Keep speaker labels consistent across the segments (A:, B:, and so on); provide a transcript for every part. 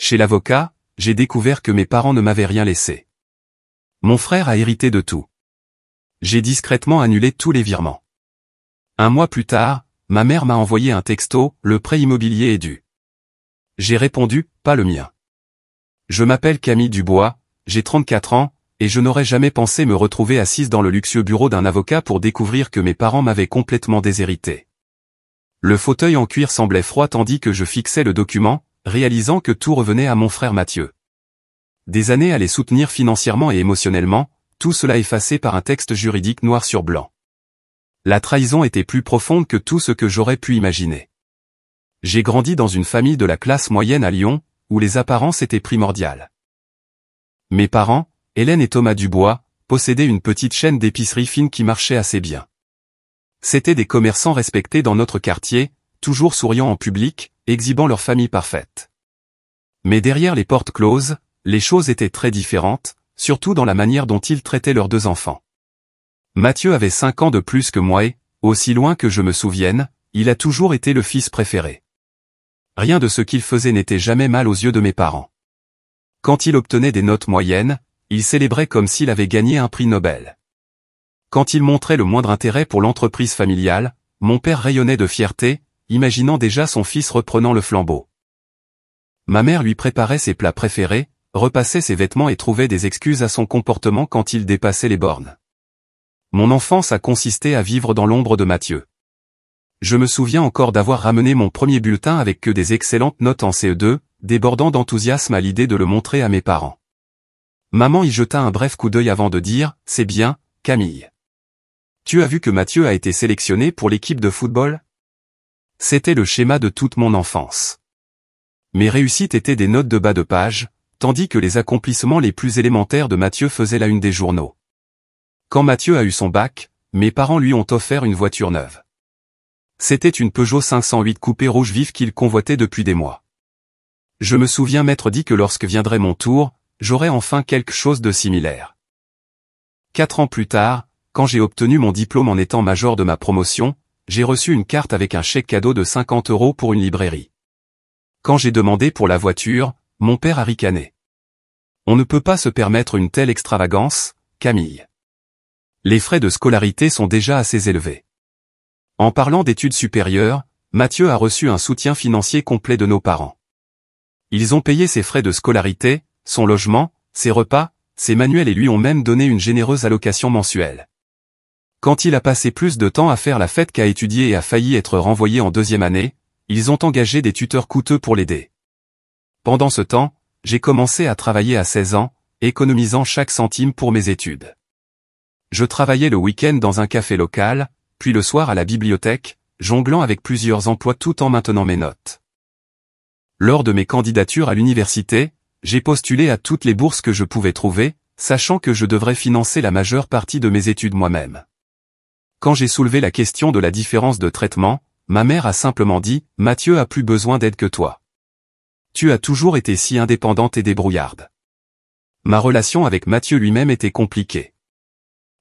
A: Chez l'avocat, j'ai découvert que mes parents ne m'avaient rien laissé. Mon frère a hérité de tout. J'ai discrètement annulé tous les virements. Un mois plus tard, ma mère m'a envoyé un texto, le prêt immobilier est dû. J'ai répondu, pas le mien. Je m'appelle Camille Dubois, j'ai 34 ans, et je n'aurais jamais pensé me retrouver assise dans le luxueux bureau d'un avocat pour découvrir que mes parents m'avaient complètement déshérité. Le fauteuil en cuir semblait froid tandis que je fixais le document, réalisant que tout revenait à mon frère Mathieu. Des années à les soutenir financièrement et émotionnellement, tout cela effacé par un texte juridique noir sur blanc. La trahison était plus profonde que tout ce que j'aurais pu imaginer. J'ai grandi dans une famille de la classe moyenne à Lyon, où les apparences étaient primordiales. Mes parents, Hélène et Thomas Dubois, possédaient une petite chaîne d'épicerie fine qui marchait assez bien. C'étaient des commerçants respectés dans notre quartier, toujours souriant en public, exhibant leur famille parfaite. Mais derrière les portes closes, les choses étaient très différentes, surtout dans la manière dont ils traitaient leurs 2 enfants. Mathieu avait 5 ans de plus que moi et, aussi loin que je me souvienne, il a toujours été le fils préféré. Rien de ce qu'il faisait n'était jamais mal aux yeux de mes parents. Quand il obtenait des notes moyennes, il célébrait comme s'il avait gagné un prix Nobel. Quand il montrait le moindre intérêt pour l'entreprise familiale, mon père rayonnait de fierté, imaginant déjà son fils reprenant le flambeau. Ma mère lui préparait ses plats préférés, repassait ses vêtements et trouvait des excuses à son comportement quand il dépassait les bornes. Mon enfance a consisté à vivre dans l'ombre de Mathieu. Je me souviens encore d'avoir ramené mon premier bulletin avec que des excellentes notes en CE2, débordant d'enthousiasme à l'idée de le montrer à mes parents. Maman y jeta un bref coup d'œil avant de dire « C'est bien, Camille. Tu as vu que Mathieu a été sélectionné pour l'équipe de football ?» C'était le schéma de toute mon enfance. Mes réussites étaient des notes de bas de page, tandis que les accomplissements les plus élémentaires de Mathieu faisaient la une des journaux. Quand Mathieu a eu son bac, mes parents lui ont offert une voiture neuve. C'était une Peugeot 508 coupé rouge vif qu'il convoitait depuis des mois. Je me souviens m'être dit que lorsque viendrait mon tour, j'aurais enfin quelque chose de similaire. 4 ans plus tard, quand j'ai obtenu mon diplôme en étant major de ma promotion, j'ai reçu une carte avec un chèque cadeau de 50 € pour une librairie. Quand j'ai demandé pour la voiture, mon père a ricané. On ne peut pas se permettre une telle extravagance, Camille. Les frais de scolarité sont déjà assez élevés. En parlant d'études supérieures, Mathieu a reçu un soutien financier complet de nos parents. Ils ont payé ses frais de scolarité, son logement, ses repas, ses manuels et lui ont même donné une généreuse allocation mensuelle. Quand il a passé plus de temps à faire la fête qu'à étudier et a failli être renvoyé en 2e année, ils ont engagé des tuteurs coûteux pour l'aider. Pendant ce temps, j'ai commencé à travailler à 16 ans, économisant chaque centime pour mes études. Je travaillais le week-end dans un café local, puis le soir à la bibliothèque, jonglant avec plusieurs emplois tout en maintenant mes notes. Lors de mes candidatures à l'université, j'ai postulé à toutes les bourses que je pouvais trouver, sachant que je devrais financer la majeure partie de mes études moi-même. Quand j'ai soulevé la question de la différence de traitement, ma mère a simplement dit « Mathieu a plus besoin d'aide que toi. Tu as toujours été si indépendante et débrouillarde. » Ma relation avec Mathieu lui-même était compliquée.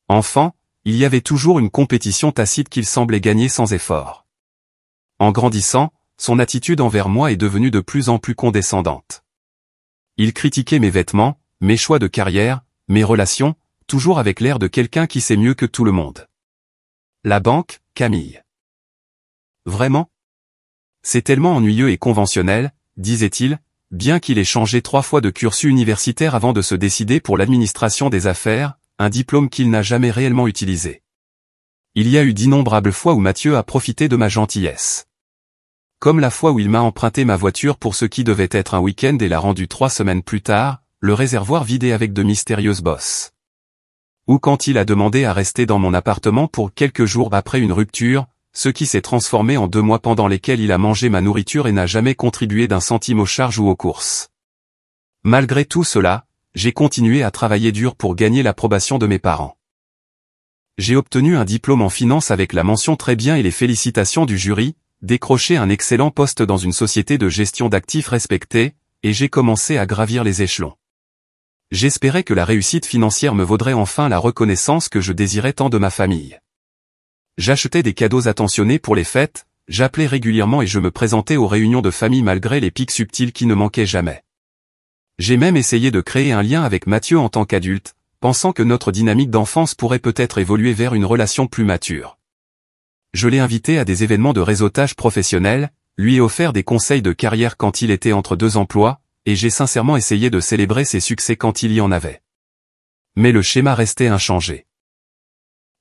A: Enfant, il y avait toujours une compétition tacite qu'il semblait gagner sans effort. En grandissant, son attitude envers moi est devenue de plus en plus condescendante. Il critiquait mes vêtements, mes choix de carrière, mes relations, toujours avec l'air de quelqu'un qui sait mieux que tout le monde. La banque, Camille. Vraiment? C'est tellement ennuyeux et conventionnel, disait-il, bien qu'il ait changé 3 fois de cursus universitaire avant de se décider pour l'administration des affaires, un diplôme qu'il n'a jamais réellement utilisé. Il y a eu d'innombrables fois où Mathieu a profité de ma gentillesse. Comme la fois où il m'a emprunté ma voiture pour ce qui devait être un week-end et l'a rendu 3 semaines plus tard, le réservoir vidé avec de mystérieuses bosses. Ou quand il a demandé à rester dans mon appartement pour quelques jours après une rupture, ce qui s'est transformé en 2 mois pendant lesquels il a mangé ma nourriture et n'a jamais contribué d'un centime aux charges ou aux courses. Malgré tout cela, j'ai continué à travailler dur pour gagner l'approbation de mes parents. J'ai obtenu un diplôme en finance avec la mention très bien et les félicitations du jury, décroché un excellent poste dans une société de gestion d'actifs respectée, et j'ai commencé à gravir les échelons. J'espérais que la réussite financière me vaudrait enfin la reconnaissance que je désirais tant de ma famille. J'achetais des cadeaux attentionnés pour les fêtes, j'appelais régulièrement et je me présentais aux réunions de famille malgré les pics subtils qui ne manquaient jamais. J'ai même essayé de créer un lien avec Mathieu en tant qu'adulte, pensant que notre dynamique d'enfance pourrait peut-être évoluer vers une relation plus mature. Je l'ai invité à des événements de réseautage professionnel, lui ai offert des conseils de carrière quand il était entre deux emplois, et j'ai sincèrement essayé de célébrer ses succès quand il y en avait. Mais le schéma restait inchangé.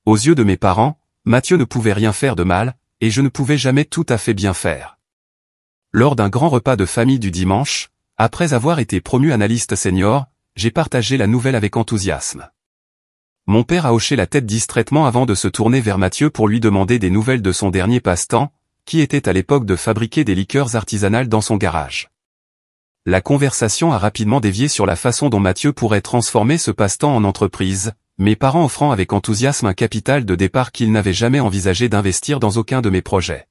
A: Aux yeux de mes parents, Mathieu ne pouvait rien faire de mal, et je ne pouvais jamais tout à fait bien faire. Lors d'un grand repas de famille du dimanche, après avoir été promu analyste senior, j'ai partagé la nouvelle avec enthousiasme. Mon père a hoché la tête distraitement avant de se tourner vers Mathieu pour lui demander des nouvelles de son dernier passe-temps, qui était à l'époque de fabriquer des liqueurs artisanales dans son garage. La conversation a rapidement dévié sur la façon dont Mathieu pourrait transformer ce passe-temps en entreprise, mes parents offrant avec enthousiasme un capital de départ qu'ils n'avaient jamais envisagé d'investir dans aucun de mes projets.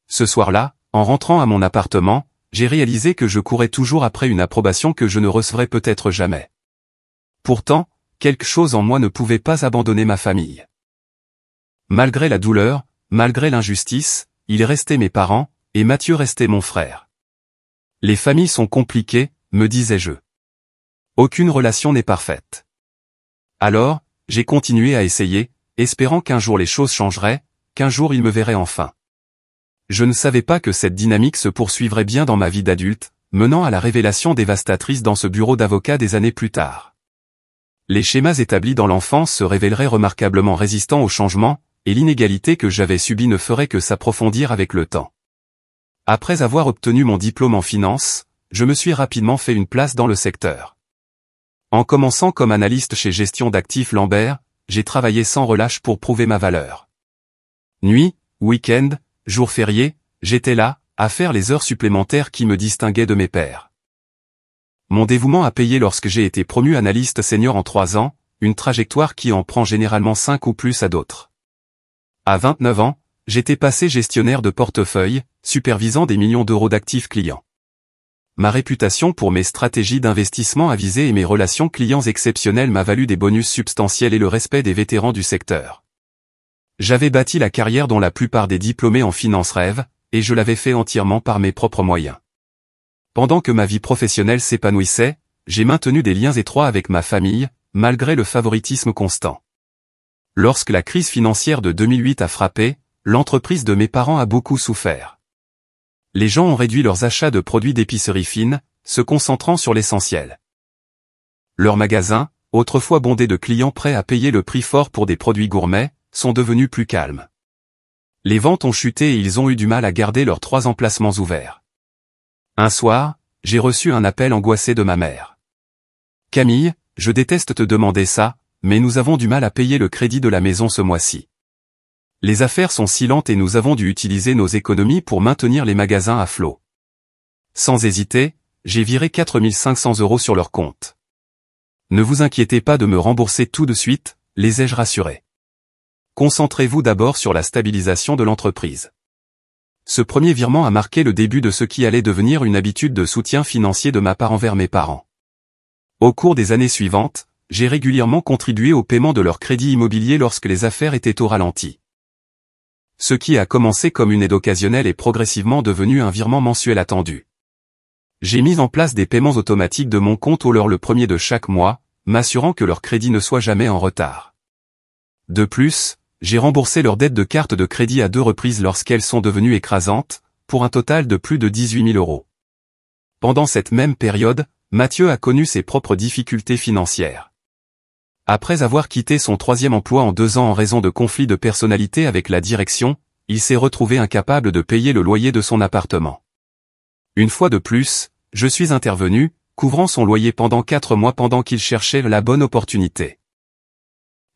A: Ce soir-là, en rentrant à mon appartement, j'ai réalisé que je courais toujours après une approbation que je ne recevrais peut-être jamais. Pourtant, quelque chose en moi ne pouvait pas abandonner ma famille. Malgré la douleur, malgré l'injustice, ils restaient mes parents, et Mathieu restait mon frère. Les familles sont compliquées, me disais-je. Aucune relation n'est parfaite. Alors, j'ai continué à essayer, espérant qu'un jour les choses changeraient, qu'un jour il me verrait enfin. Je ne savais pas que cette dynamique se poursuivrait bien dans ma vie d'adulte, menant à la révélation dévastatrice dans ce bureau d'avocat des années plus tard. Les schémas établis dans l'enfance se révéleraient remarquablement résistants au changement, et l'inégalité que j'avais subie ne ferait que s'approfondir avec le temps. Après avoir obtenu mon diplôme en finance, je me suis rapidement fait une place dans le secteur. En commençant comme analyste chez Gestion d'actifs Lambert, j'ai travaillé sans relâche pour prouver ma valeur. Nuit, week-end, jours fériés, j'étais là, à faire les heures supplémentaires qui me distinguaient de mes pairs. Mon dévouement a payé lorsque j'ai été promu analyste senior en 3 ans, une trajectoire qui en prend généralement 5 ou plus à d'autres. À 29 ans, j'étais passé gestionnaire de portefeuille, supervisant des millions d'euros d'actifs clients. Ma réputation pour mes stratégies d'investissement avisées et mes relations clients exceptionnelles m'a valu des bonus substantiels et le respect des vétérans du secteur. J'avais bâti la carrière dont la plupart des diplômés en finance rêvent, et je l'avais fait entièrement par mes propres moyens. Pendant que ma vie professionnelle s'épanouissait, j'ai maintenu des liens étroits avec ma famille, malgré le favoritisme constant. Lorsque la crise financière de 2008 a frappé, l'entreprise de mes parents a beaucoup souffert. Les gens ont réduit leurs achats de produits d'épicerie fine, se concentrant sur l'essentiel. Leurs magasins, autrefois bondés de clients prêts à payer le prix fort pour des produits gourmets, sont devenus plus calmes. Les ventes ont chuté et ils ont eu du mal à garder leurs 3 emplacements ouverts. Un soir, j'ai reçu un appel angoissé de ma mère. « Camille, je déteste te demander ça, mais nous avons du mal à payer le crédit de la maison ce mois-ci. Les affaires sont si lentes et nous avons dû utiliser nos économies pour maintenir les magasins à flot. » Sans hésiter, j'ai viré 4 500 € sur leur compte. « Ne vous inquiétez pas de me rembourser tout de suite, les ai-je rassurés. Concentrez-vous d'abord sur la stabilisation de l'entreprise. » Ce premier virement a marqué le début de ce qui allait devenir une habitude de soutien financier de ma part envers mes parents. Au cours des années suivantes, j'ai régulièrement contribué au paiement de leur crédit immobilier lorsque les affaires étaient au ralenti. Ce qui a commencé comme une aide occasionnelle est progressivement devenu un virement mensuel attendu. J'ai mis en place des paiements automatiques de mon compte au leur le premier de chaque mois, m'assurant que leur crédit ne soit jamais en retard. De plus, j'ai remboursé leurs dettes de carte de crédit à 2 reprises lorsqu'elles sont devenues écrasantes, pour un total de plus de 18 000 €. Pendant cette même période, Mathieu a connu ses propres difficultés financières. Après avoir quitté son 3e emploi en 2 ans en raison de conflits de personnalité avec la direction, il s'est retrouvé incapable de payer le loyer de son appartement. Une fois de plus, je suis intervenu, couvrant son loyer pendant 4 mois pendant qu'il cherchait la bonne opportunité.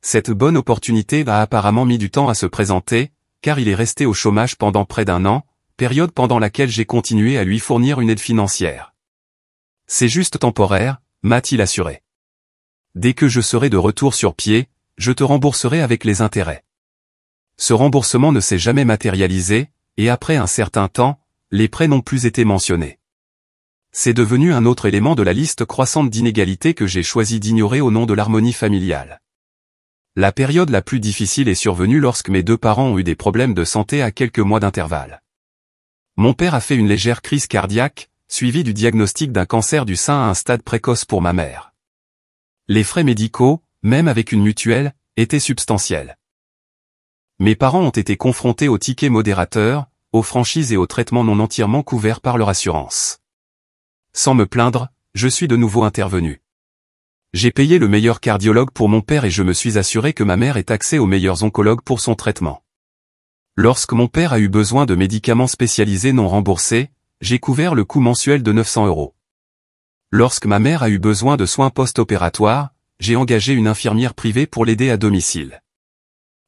A: Cette bonne opportunité a apparemment mis du temps à se présenter, car il est resté au chômage pendant près d'1 an, période pendant laquelle j'ai continué à lui fournir une aide financière. « C'est juste temporaire », m'a-t-il assuré. « Dès que je serai de retour sur pied, je te rembourserai avec les intérêts. » Ce remboursement ne s'est jamais matérialisé, et après un certain temps, les prêts n'ont plus été mentionnés. C'est devenu un autre élément de la liste croissante d'inégalités que j'ai choisi d'ignorer au nom de l'harmonie familiale. La période la plus difficile est survenue lorsque mes 2 parents ont eu des problèmes de santé à quelques mois d'intervalle. Mon père a fait une légère crise cardiaque, suivi du diagnostic d'un cancer du sein à un stade précoce pour ma mère. Les frais médicaux, même avec une mutuelle, étaient substantiels. Mes parents ont été confrontés aux tickets modérateurs, aux franchises et aux traitements non entièrement couverts par leur assurance. Sans me plaindre, je suis de nouveau intervenu. J'ai payé le meilleur cardiologue pour mon père et je me suis assuré que ma mère ait accès aux meilleurs oncologues pour son traitement. Lorsque mon père a eu besoin de médicaments spécialisés non remboursés, j'ai couvert le coût mensuel de 900 €. Lorsque ma mère a eu besoin de soins post-opératoires, j'ai engagé une infirmière privée pour l'aider à domicile.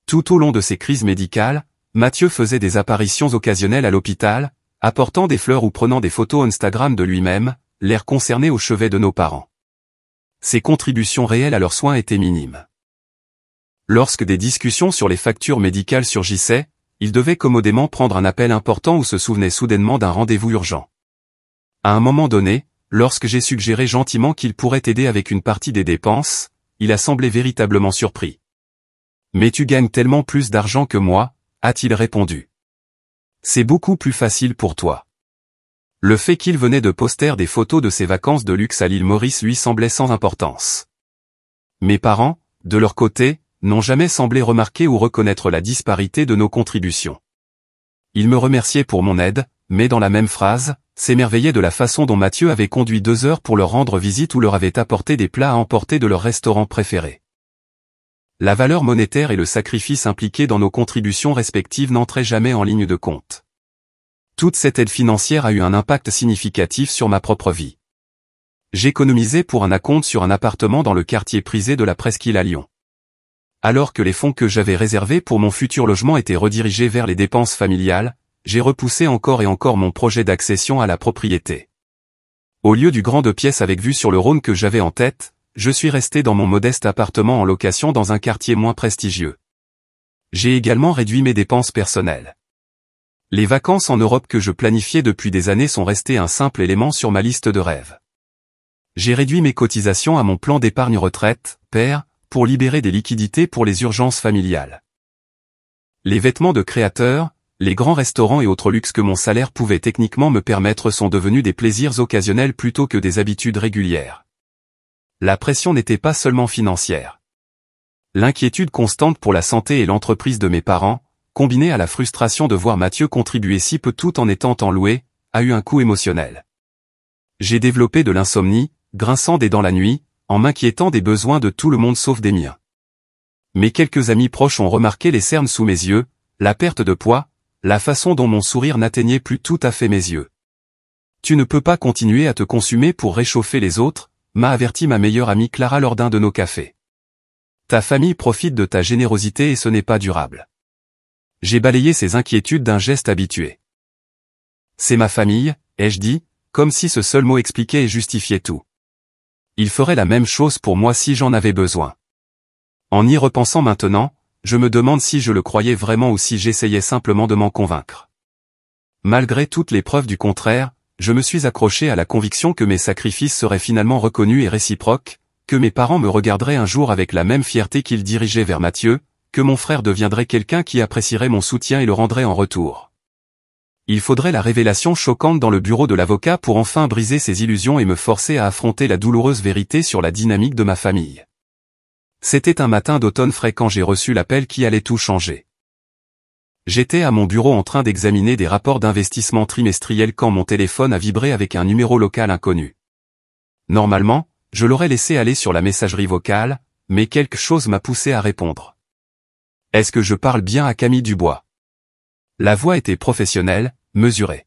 A: Tout au long de ces crises médicales, Mathieu faisait des apparitions occasionnelles à l'hôpital, apportant des fleurs ou prenant des photos Instagram de lui-même, l'air concerné au chevet de nos parents. Ses contributions réelles à leurs soins étaient minimes. Lorsque des discussions sur les factures médicales surgissaient, il devait commodément prendre un appel important ou se souvenait soudainement d'un rendez-vous urgent. À un moment donné, lorsque j'ai suggéré gentiment qu'il pourrait aider avec une partie des dépenses, il a semblé véritablement surpris. « Mais tu gagnes tellement plus d'argent que moi », a-t-il répondu. « C'est beaucoup plus facile pour toi. » Le fait qu'il venait de poster des photos de ses vacances de luxe à l'île Maurice lui semblait sans importance. Mes parents, de leur côté, n'ont jamais semblé remarquer ou reconnaître la disparité de nos contributions. Ils me remerciaient pour mon aide, mais dans la même phrase, s'émerveillaient de la façon dont Mathieu avait conduit 2 heures pour leur rendre visite ou leur avait apporté des plats à emporter de leur restaurant préféré. La valeur monétaire et le sacrifice impliqués dans nos contributions respectives n'entraient jamais en ligne de compte. Toute cette aide financière a eu un impact significatif sur ma propre vie. J'économisais pour un acompte sur un appartement dans le quartier prisé de la Presqu'île à Lyon. Alors que les fonds que j'avais réservés pour mon futur logement étaient redirigés vers les dépenses familiales, j'ai repoussé encore et encore mon projet d'accession à la propriété. Au lieu du grand 2 pièces avec vue sur le Rhône que j'avais en tête, je suis resté dans mon modeste appartement en location dans un quartier moins prestigieux. J'ai également réduit mes dépenses personnelles. Les vacances en Europe que je planifiais depuis des années sont restées un simple élément sur ma liste de rêves. J'ai réduit mes cotisations à mon plan d'épargne retraite, PER, pour libérer des liquidités pour les urgences familiales. Les vêtements de créateur, les grands restaurants et autres luxes que mon salaire pouvait techniquement me permettre sont devenus des plaisirs occasionnels plutôt que des habitudes régulières. La pression n'était pas seulement financière. L'inquiétude constante pour la santé et l'entreprise de mes parents, combinée à la frustration de voir Mathieu contribuer si peu tout en étant enloué, a eu un coût émotionnel. J'ai développé de l'insomnie, grinçant des dents la nuit, en m'inquiétant des besoins de tout le monde sauf des miens. Mes quelques amis proches ont remarqué les cernes sous mes yeux, la perte de poids, la façon dont mon sourire n'atteignait plus tout à fait mes yeux. Tu ne peux pas continuer à te consumer pour réchauffer les autres, m'a averti ma meilleure amie Clara lors d'un de nos cafés. Ta famille profite de ta générosité et ce n'est pas durable. J'ai balayé ces inquiétudes d'un geste habitué. C'est ma famille, ai-je dit, comme si ce seul mot expliquait et justifiait tout. Il ferait la même chose pour moi si j'en avais besoin. En y repensant maintenant, je me demande si je le croyais vraiment ou si j'essayais simplement de m'en convaincre. Malgré toutes les preuves du contraire, je me suis accroché à la conviction que mes sacrifices seraient finalement reconnus et réciproques, que mes parents me regarderaient un jour avec la même fierté qu'ils dirigeaient vers Mathieu, que mon frère deviendrait quelqu'un qui apprécierait mon soutien et le rendrait en retour. Il faudrait la révélation choquante dans le bureau de l'avocat pour enfin briser ces illusions et me forcer à affronter la douloureuse vérité sur la dynamique de ma famille. C'était un matin d'automne frais quand j'ai reçu l'appel qui allait tout changer. J'étais à mon bureau en train d'examiner des rapports d'investissement trimestriels quand mon téléphone a vibré avec un numéro local inconnu. Normalement, je l'aurais laissé aller sur la messagerie vocale, mais quelque chose m'a poussé à répondre. Est-ce que je parle bien à Camille Dubois? La voix était professionnelle, mesurée.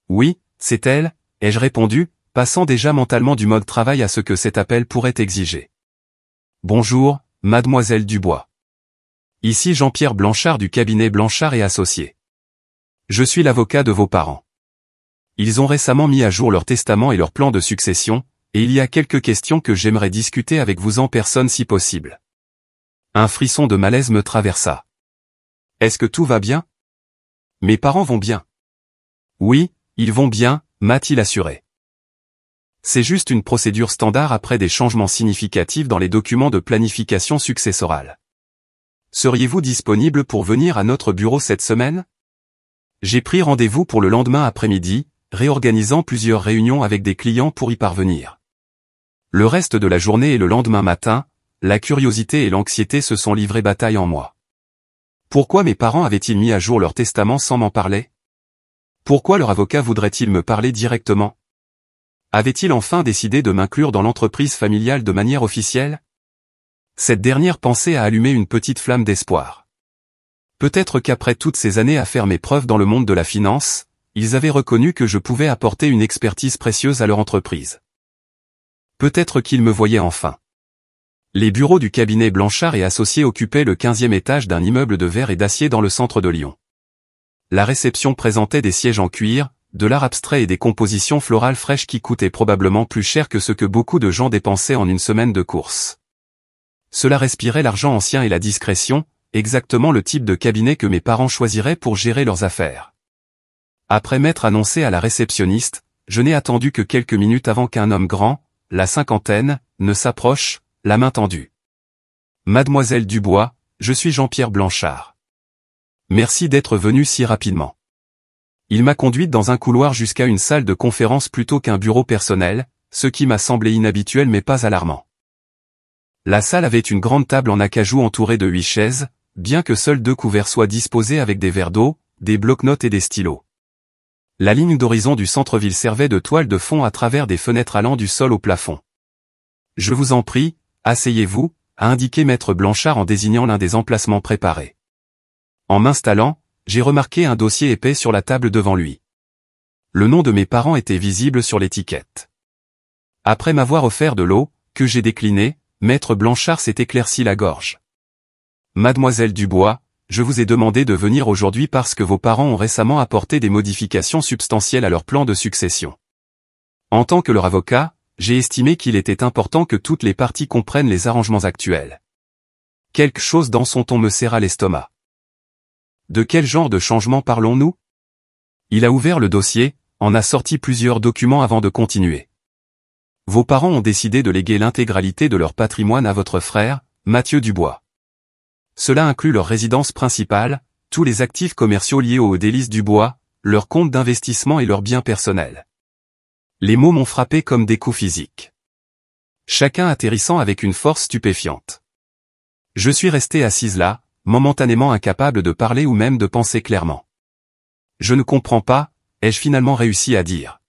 A: Oui, c'est elle, ai-je répondu, passant déjà mentalement du mode travail à ce que cet appel pourrait exiger. Bonjour, mademoiselle Dubois. Ici Jean-Pierre Blanchard du cabinet Blanchard et Associés. Je suis l'avocat de vos parents. Ils ont récemment mis à jour leur testament et leur plan de succession, et il y a quelques questions que j'aimerais discuter avec vous en personne si possible. Un frisson de malaise me traversa. Est-ce que tout va bien? Mes parents vont bien. Oui, ils vont bien, m'a-t-il assuré. C'est juste une procédure standard après des changements significatifs dans les documents de planification successorale. Seriez-vous disponible pour venir à notre bureau cette semaine? J'ai pris rendez-vous pour le lendemain après-midi, réorganisant plusieurs réunions avec des clients pour y parvenir. Le reste de la journée et le lendemain matin, la curiosité et l'anxiété se sont livrées bataille en moi. Pourquoi mes parents avaient-ils mis à jour leur testament sans m'en parler? Pourquoi leur avocat voudrait-il me parler directement? Avait-il enfin décidé de m'inclure dans l'entreprise familiale de manière officielle? Cette dernière pensée a allumé une petite flamme d'espoir. Peut-être qu'après toutes ces années à faire mes preuves dans le monde de la finance, ils avaient reconnu que je pouvais apporter une expertise précieuse à leur entreprise. Peut-être qu'ils me voyaient enfin. Les bureaux du cabinet Blanchard et Associés occupaient le 15e étage d'un immeuble de verre et d'acier dans le centre de Lyon. La réception présentait des sièges en cuir, de l'art abstrait et des compositions florales fraîches qui coûtaient probablement plus cher que ce que beaucoup de gens dépensaient en une semaine de course. Cela respirait l'argent ancien et la discrétion, exactement le type de cabinet que mes parents choisiraient pour gérer leurs affaires. Après m'être annoncé à la réceptionniste, je n'ai attendu que quelques minutes avant qu'un homme grand, la cinquantaine, ne s'approche, la main tendue. « Mademoiselle Dubois, je suis Jean-Pierre Blanchard. Merci d'être venu si rapidement. » Il m'a conduite dans un couloir jusqu'à une salle de conférence plutôt qu'un bureau personnel, ce qui m'a semblé inhabituel mais pas alarmant. La salle avait une grande table en acajou entourée de 8 chaises, bien que seuls 2 couverts soient disposés avec des verres d'eau, des bloc-notes et des stylos. La ligne d'horizon du centre-ville servait de toile de fond à travers des fenêtres allant du sol au plafond. « Je vous en prie, asseyez-vous », a indiqué maître Blanchard en désignant l'un des emplacements préparés. En m'installant, j'ai remarqué un dossier épais sur la table devant lui. Le nom de mes parents était visible sur l'étiquette. Après m'avoir offert de l'eau, que j'ai déclinée, maître Blanchard s'est éclairci la gorge. « Mademoiselle Dubois, je vous ai demandé de venir aujourd'hui parce que vos parents ont récemment apporté des modifications substantielles à leur plan de succession. En tant que leur avocat, j'ai estimé qu'il était important que toutes les parties comprennent les arrangements actuels. » Quelque chose dans son ton me serra l'estomac. De quel genre de changement parlons-nous? Il a ouvert le dossier, en a sorti plusieurs documents avant de continuer. Vos parents ont décidé de léguer l'intégralité de leur patrimoine à votre frère, Mathieu Dubois. Cela inclut leur résidence principale, tous les actifs commerciaux liés aux délices Dubois, leurs comptes d'investissement et leurs biens personnels. Les mots m'ont frappé comme des coups physiques. Chacun atterrissant avec une force stupéfiante. Je suis resté assise là, momentanément incapable de parler ou même de penser clairement. Je ne comprends pas, ai-je finalement réussi à dire.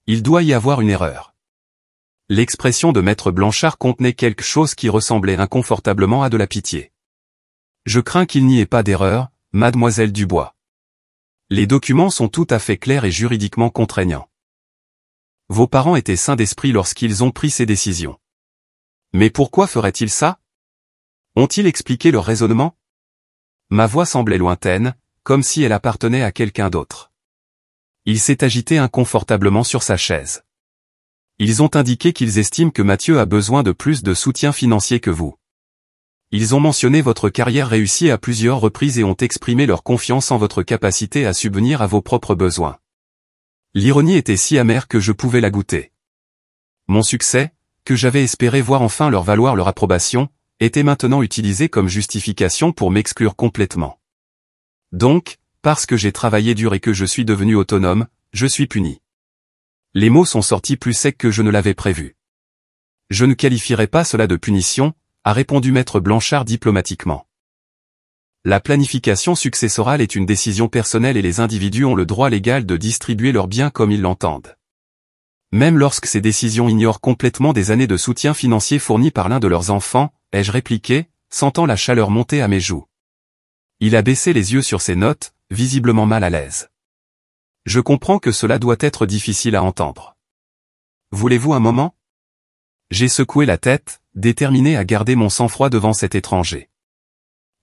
A: Il doit y avoir une erreur. L'expression de maître Blanchard contenait quelque chose qui ressemblait inconfortablement à de la pitié. Je crains qu'il n'y ait pas d'erreur, mademoiselle Dubois. Les documents sont tout à fait clairs et juridiquement contraignants. Vos parents étaient sains d'esprit lorsqu'ils ont pris ces décisions. Mais pourquoi feraient-ils ça? Ont-ils expliqué leur raisonnement? Ma voix semblait lointaine, comme si elle appartenait à quelqu'un d'autre. Il s'est agité inconfortablement sur sa chaise. Ils ont indiqué qu'ils estiment que Mathieu a besoin de plus de soutien financier que vous. Ils ont mentionné votre carrière réussie à plusieurs reprises et ont exprimé leur confiance en votre capacité à subvenir à vos propres besoins. L'ironie était si amère que je pouvais la goûter. Mon succès, que j'avais espéré voir enfin leur valoir leur approbation, était maintenant utilisé comme justification pour m'exclure complètement. Donc, parce que j'ai travaillé dur et que je suis devenu autonome, je suis puni. Les mots sont sortis plus secs que je ne l'avais prévu. Je ne qualifierais pas cela de punition, a répondu maître Blanchard diplomatiquement. La planification successorale est une décision personnelle et les individus ont le droit légal de distribuer leurs biens comme ils l'entendent. Même lorsque ces décisions ignorent complètement des années de soutien financier fourni par l'un de leurs enfants, ai-je répliqué, sentant la chaleur monter à mes joues. Il a baissé les yeux sur ses notes, visiblement mal à l'aise. Je comprends que cela doit être difficile à entendre. Voulez-vous un moment? J'ai secoué la tête, déterminé à garder mon sang-froid devant cet étranger.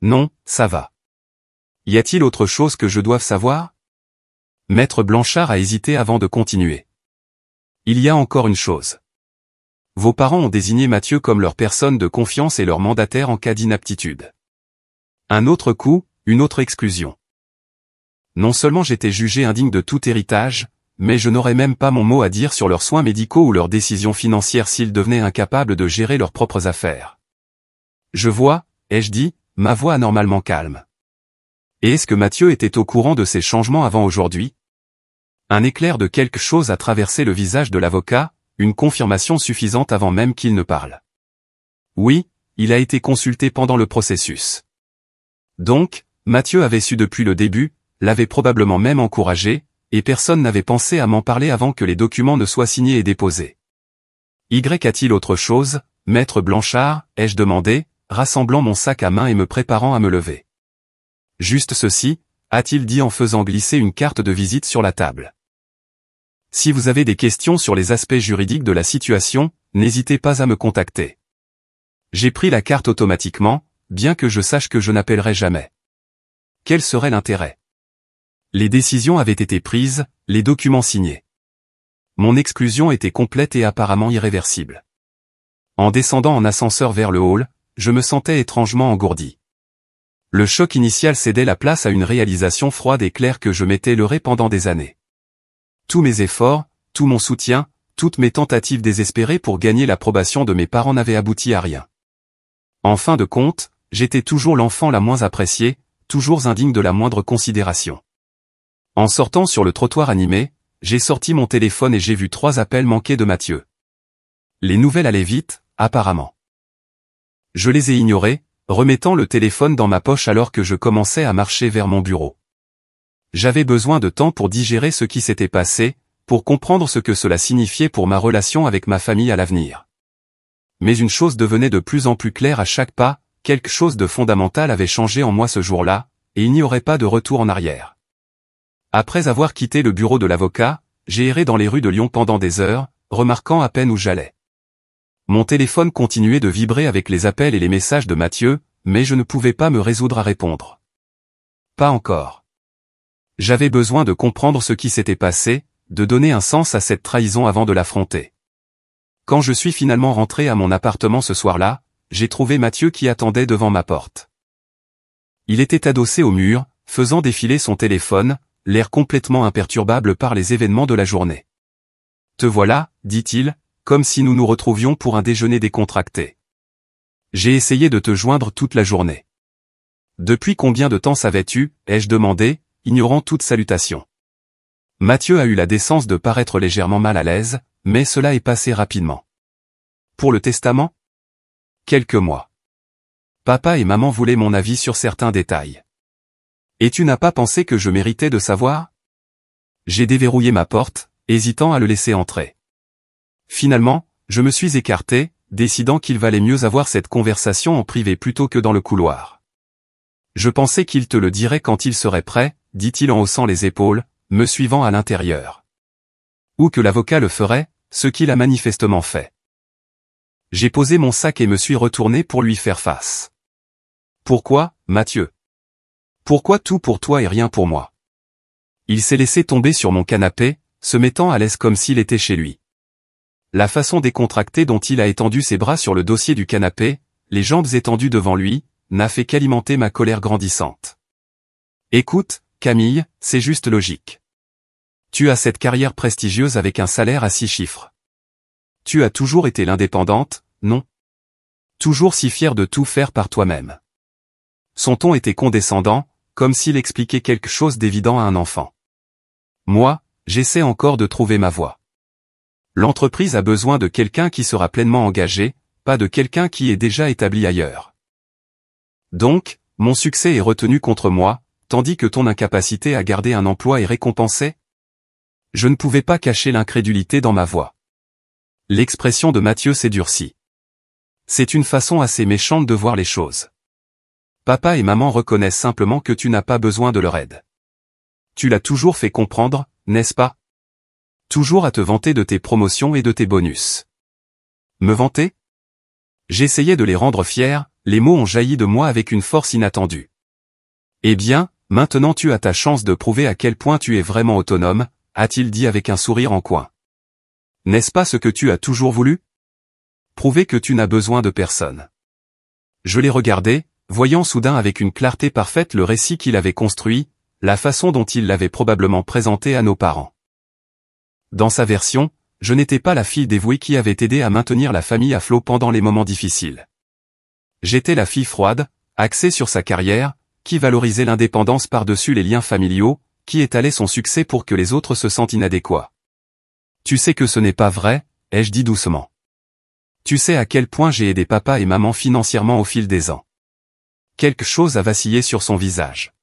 A: Non, ça va. Y a-t-il autre chose que je doive savoir? Maître Blanchard a hésité avant de continuer. Il y a encore une chose. Vos parents ont désigné Mathieu comme leur personne de confiance et leur mandataire en cas d'inaptitude. Un autre coup, une autre exclusion. Non seulement j'étais jugé indigne de tout héritage, mais je n'aurais même pas mon mot à dire sur leurs soins médicaux ou leurs décisions financières s'ils devenaient incapables de gérer leurs propres affaires. Je vois, ai-je dit, ma voix anormalement calme. Et est-ce que Mathieu était au courant de ces changements avant aujourd'hui? Un éclair de quelque chose a traversé le visage de l'avocat, une confirmation suffisante avant même qu'il ne parle. Oui, il a été consulté pendant le processus. Donc, Mathieu avait su depuis le début, l'avait probablement même encouragé, et personne n'avait pensé à m'en parler avant que les documents ne soient signés et déposés. Y a-t-il autre chose, maître Blanchard, ai-je demandé, rassemblant mon sac à main et me préparant à me lever. Juste ceci, a-t-il dit en faisant glisser une carte de visite sur la table. Si vous avez des questions sur les aspects juridiques de la situation, n'hésitez pas à me contacter. J'ai pris la carte automatiquement, bien que je sache que je n'appellerai jamais. Quel serait l'intérêt? Les décisions avaient été prises, les documents signés. Mon exclusion était complète et apparemment irréversible. En descendant en ascenseur vers le hall, je me sentais étrangement engourdi. Le choc initial cédait la place à une réalisation froide et claire que je m'étais leurré pendant des années. Tous mes efforts, tout mon soutien, toutes mes tentatives désespérées pour gagner l'approbation de mes parents n'avaient abouti à rien. En fin de compte, j'étais toujours l'enfant la moins appréciée, toujours indigne de la moindre considération. En sortant sur le trottoir animé, j'ai sorti mon téléphone et j'ai vu 3 appels manqués de Mathieu. Les nouvelles allaient vite, apparemment. Je les ai ignorés, remettant le téléphone dans ma poche alors que je commençais à marcher vers mon bureau. J'avais besoin de temps pour digérer ce qui s'était passé, pour comprendre ce que cela signifiait pour ma relation avec ma famille à l'avenir. Mais une chose devenait de plus en plus claire à chaque pas, quelque chose de fondamental avait changé en moi ce jour-là, et il n'y aurait pas de retour en arrière. Après avoir quitté le bureau de l'avocat, j'ai erré dans les rues de Lyon pendant des heures, remarquant à peine où j'allais. Mon téléphone continuait de vibrer avec les appels et les messages de Mathieu, mais je ne pouvais pas me résoudre à répondre. Pas encore. J'avais besoin de comprendre ce qui s'était passé, de donner un sens à cette trahison avant de l'affronter. Quand je suis finalement rentré à mon appartement ce soir-là, j'ai trouvé Mathieu qui attendait devant ma porte. Il était adossé au mur, faisant défiler son téléphone, l'air complètement imperturbable par les événements de la journée. « Te voilà, dit-il, comme si nous nous retrouvions pour un déjeuner décontracté. J'ai essayé de te joindre toute la journée. Depuis combien de temps savais-tu, ai-je demandé, ignorant toute salutation. Mathieu a eu la décence de paraître légèrement mal à l'aise, mais cela est passé rapidement. Pour le testament? Quelques mois. Papa et maman voulaient mon avis sur certains détails. Et tu n'as pas pensé que je méritais de savoir? J'ai déverrouillé ma porte, hésitant à le laisser entrer. Finalement, je me suis écarté, décidant qu'il valait mieux avoir cette conversation en privé plutôt que dans le couloir. Je pensais qu'il te le dirait quand il serait prêt, dit-il en haussant les épaules, me suivant à l'intérieur. Ou que l'avocat le ferait, ce qu'il a manifestement fait. J'ai posé mon sac et me suis retourné pour lui faire face. Pourquoi, Mathieu? Pourquoi tout pour toi et rien pour moi? Il s'est laissé tomber sur mon canapé, se mettant à l'aise comme s'il était chez lui. La façon décontractée dont il a étendu ses bras sur le dossier du canapé, les jambes étendues devant lui, n'a fait qu'alimenter ma colère grandissante. Écoute, Camille, c'est juste logique. Tu as cette carrière prestigieuse avec un salaire à 6 chiffres. Tu as toujours été l'indépendante, non? Toujours si fière de tout faire par toi-même. Son ton était condescendant, comme s'il expliquait quelque chose d'évident à un enfant. Moi, j'essaie encore de trouver ma voie. L'entreprise a besoin de quelqu'un qui sera pleinement engagé, pas de quelqu'un qui est déjà établi ailleurs. Donc, mon succès est retenu contre moi, tandis que ton incapacité à garder un emploi est récompensée? Je ne pouvais pas cacher l'incrédulité dans ma voix. L'expression de Mathieu s'est durcie. C'est une façon assez méchante de voir les choses. Papa et maman reconnaissent simplement que tu n'as pas besoin de leur aide. Tu l'as toujours fait comprendre, n'est-ce pas? Toujours à te vanter de tes promotions et de tes bonus. Me vanter? J'essayais de les rendre fiers, les mots ont jailli de moi avec une force inattendue. Eh bien, maintenant tu as ta chance de prouver à quel point tu es vraiment autonome, a-t-il dit avec un sourire en coin. N'est-ce pas ce que tu as toujours voulu? Prouver que tu n'as besoin de personne. Je l'ai regardé, voyant soudain avec une clarté parfaite le récit qu'il avait construit, la façon dont il l'avait probablement présenté à nos parents. Dans sa version, je n'étais pas la fille dévouée qui avait aidé à maintenir la famille à flot pendant les moments difficiles. J'étais la fille froide, axée sur sa carrière, qui valorisait l'indépendance par-dessus les liens familiaux, qui étalait son succès pour que les autres se sentent inadéquats. Tu sais que ce n'est pas vrai, ai-je dit doucement. Tu sais à quel point j'ai aidé papa et maman financièrement au fil des ans. Quelque chose a vacillé sur son visage.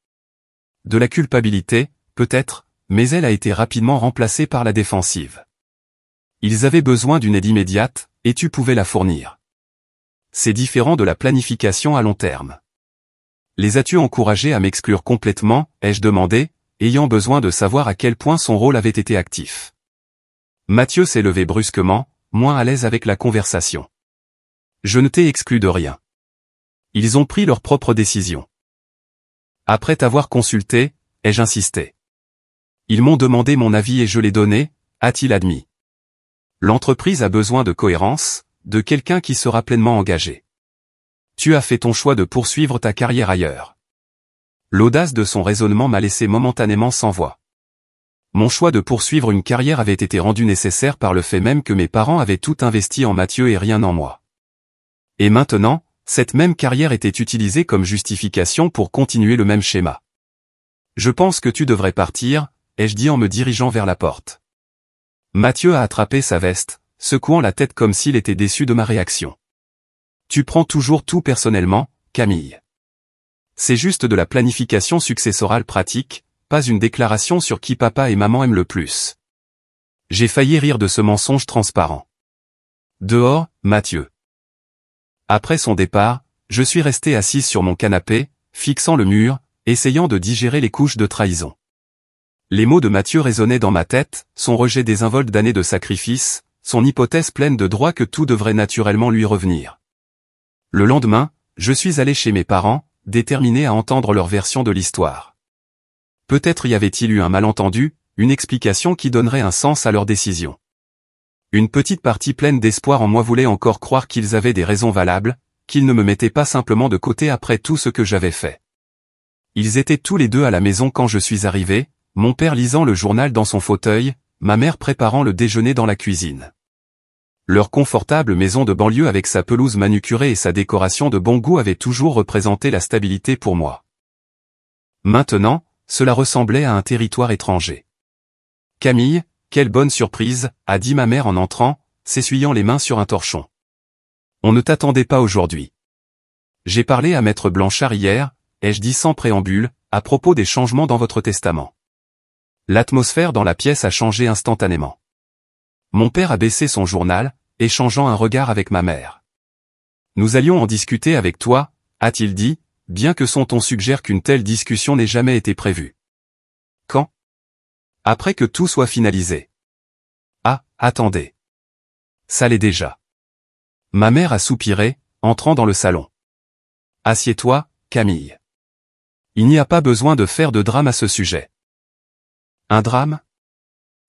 A: De la culpabilité, peut-être, mais elle a été rapidement remplacée par la défensive. Ils avaient besoin d'une aide immédiate, et tu pouvais la fournir. C'est différent de la planification à long terme. Les as-tu encouragés à m'exclure complètement, ai-je demandé, ayant besoin de savoir à quel point son rôle avait été actif. Mathieu s'est levé brusquement, moins à l'aise avec la conversation. Je ne t'ai exclu de rien. Ils ont pris leur propre décision. Après t'avoir consulté, ai-je insisté. Ils m'ont demandé mon avis et je l'ai donné, a-t-il admis. L'entreprise a besoin de cohérence, de quelqu'un qui sera pleinement engagé. Tu as fait ton choix de poursuivre ta carrière ailleurs. L'audace de son raisonnement m'a laissé momentanément sans voix. Mon choix de poursuivre une carrière avait été rendu nécessaire par le fait même que mes parents avaient tout investi en Mathieu et rien en moi. Et maintenant, cette même carrière était utilisée comme justification pour continuer le même schéma. Je pense que tu devrais partir, ai-je dit en me dirigeant vers la porte. Mathieu a attrapé sa veste, secouant la tête comme s'il était déçu de ma réaction. Tu prends toujours tout personnellement, Camille. C'est juste de la planification successorale pratique, pas une déclaration sur qui papa et maman aiment le plus. J'ai failli rire de ce mensonge transparent. Dehors, Mathieu. Après son départ, je suis resté assise sur mon canapé, fixant le mur, essayant de digérer les couches de trahison. Les mots de Mathieu résonnaient dans ma tête, son rejet désinvolte d'années de sacrifice, son hypothèse pleine de droit que tout devrait naturellement lui revenir. Le lendemain, je suis allé chez mes parents, déterminé à entendre leur version de l'histoire. Peut-être y avait-il eu un malentendu, une explication qui donnerait un sens à leur décision. Une petite partie pleine d'espoir en moi voulait encore croire qu'ils avaient des raisons valables, qu'ils ne me mettaient pas simplement de côté après tout ce que j'avais fait. Ils étaient tous les deux à la maison quand je suis arrivé, mon père lisant le journal dans son fauteuil, ma mère préparant le déjeuner dans la cuisine. Leur confortable maison de banlieue avec sa pelouse manucurée et sa décoration de bon goût avait toujours représenté la stabilité pour moi. Maintenant, cela ressemblait à un territoire étranger. Camille, quelle bonne surprise, a dit ma mère en entrant, s'essuyant les mains sur un torchon. On ne t'attendait pas aujourd'hui. J'ai parlé à Maître Blanchard hier, ai-je dit sans préambule, à propos des changements dans votre testament. L'atmosphère dans la pièce a changé instantanément. Mon père a baissé son journal, échangeant un regard avec ma mère. Nous allions en discuter avec toi, a-t-il dit, bien que son ton suggère qu'une telle discussion n'ait jamais été prévue. Quand? Après que tout soit finalisé. Ah, attendez. Ça l'est déjà. Ma mère a soupiré, entrant dans le salon. Assieds-toi, Camille. Il n'y a pas besoin de faire de drame à ce sujet. Un drame?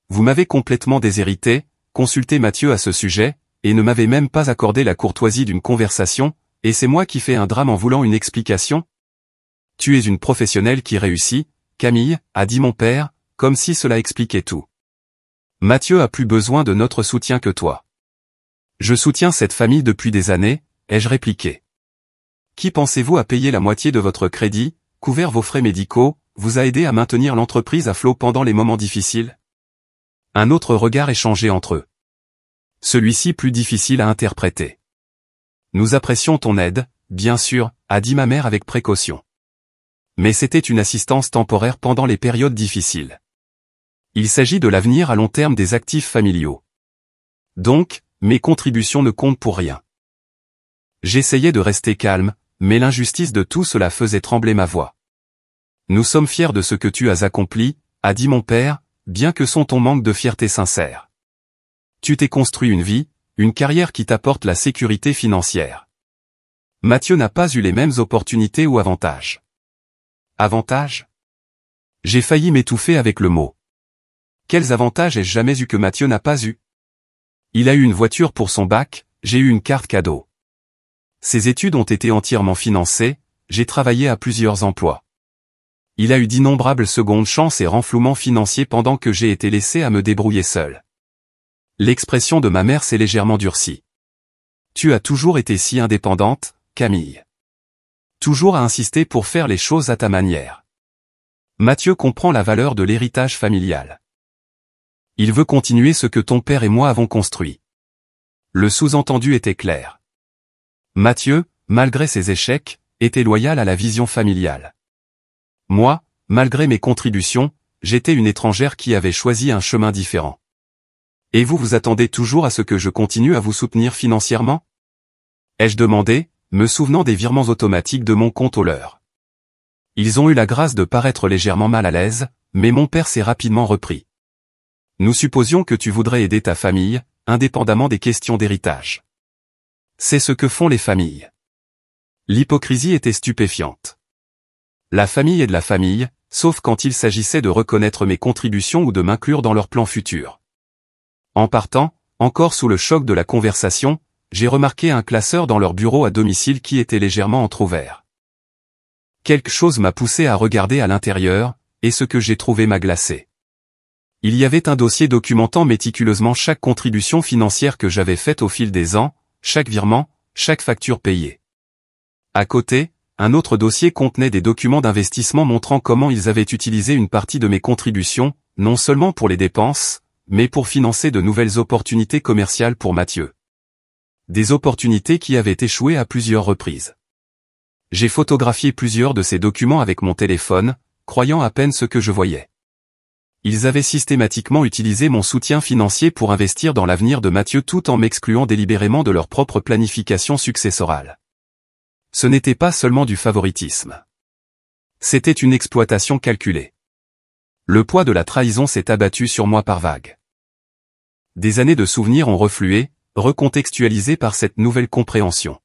A: Vous m'avez complètement déshérité, consulté Mathieu à ce sujet, et ne m'avez même pas accordé la courtoisie d'une conversation, et c'est moi qui fais un drame en voulant une explication? Tu es une professionnelle qui réussit, Camille, a dit mon père, comme si cela expliquait tout. Mathieu a plus besoin de notre soutien que toi. Je soutiens cette famille depuis des années, ai-je répliqué. Qui pensez-vous a payé la moitié de votre crédit, couvert vos frais médicaux, vous a aidé à maintenir l'entreprise à flot pendant les moments difficiles? Un autre regard échangé entre eux. Celui-ci plus difficile à interpréter. Nous apprécions ton aide, bien sûr, a dit ma mère avec précaution. Mais c'était une assistance temporaire pendant les périodes difficiles. Il s'agit de l'avenir à long terme des actifs familiaux. Donc, mes contributions ne comptent pour rien. J'essayais de rester calme, mais l'injustice de tout cela faisait trembler ma voix. Nous sommes fiers de ce que tu as accompli, a dit mon père, bien que son ton manque de fierté sincère. Tu t'es construit une vie, une carrière qui t'apporte la sécurité financière. Mathieu n'a pas eu les mêmes opportunités ou avantages. Avantages? J'ai failli m'étouffer avec le mot. Quels avantages ai-je jamais eu que Mathieu n'a pas eu? Il a eu une voiture pour son bac, j'ai eu une carte cadeau. Ses études ont été entièrement financées, j'ai travaillé à plusieurs emplois. Il a eu d'innombrables secondes chances et renflouements financiers pendant que j'ai été laissé à me débrouiller seul. L'expression de ma mère s'est légèrement durcie. Tu as toujours été si indépendante, Camille. Toujours à insister pour faire les choses à ta manière. Mathieu comprend la valeur de l'héritage familial. Il veut continuer ce que ton père et moi avons construit. Le sous-entendu était clair. Mathieu, malgré ses échecs, était loyal à la vision familiale. Moi, malgré mes contributions, j'étais une étrangère qui avait choisi un chemin différent. Et vous vous attendez toujours à ce que je continue à vous soutenir financièrement? Ai-je demandé, me souvenant des virements automatiques de mon compte au leur. Ils ont eu la grâce de paraître légèrement mal à l'aise, mais mon père s'est rapidement repris. Nous supposions que tu voudrais aider ta famille, indépendamment des questions d'héritage. C'est ce que font les familles. L'hypocrisie était stupéfiante. La famille est de la famille, sauf quand il s'agissait de reconnaître mes contributions ou de m'inclure dans leurs plans futurs. En partant, encore sous le choc de la conversation, j'ai remarqué un classeur dans leur bureau à domicile qui était légèrement entrouvert. Quelque chose m'a poussé à regarder à l'intérieur, et ce que j'ai trouvé m'a glacé. Il y avait un dossier documentant méticuleusement chaque contribution financière que j'avais faite au fil des ans, chaque virement, chaque facture payée. À côté, un autre dossier contenait des documents d'investissement montrant comment ils avaient utilisé une partie de mes contributions, non seulement pour les dépenses, mais pour financer de nouvelles opportunités commerciales pour Mathieu. Des opportunités qui avaient échoué à plusieurs reprises. J'ai photographié plusieurs de ces documents avec mon téléphone, croyant à peine ce que je voyais. Ils avaient systématiquement utilisé mon soutien financier pour investir dans l'avenir de Mathieu tout en m'excluant délibérément de leur propre planification successorale. Ce n'était pas seulement du favoritisme. C'était une exploitation calculée. Le poids de la trahison s'est abattu sur moi par vagues. Des années de souvenirs ont reflué, recontextualisés par cette nouvelle compréhension.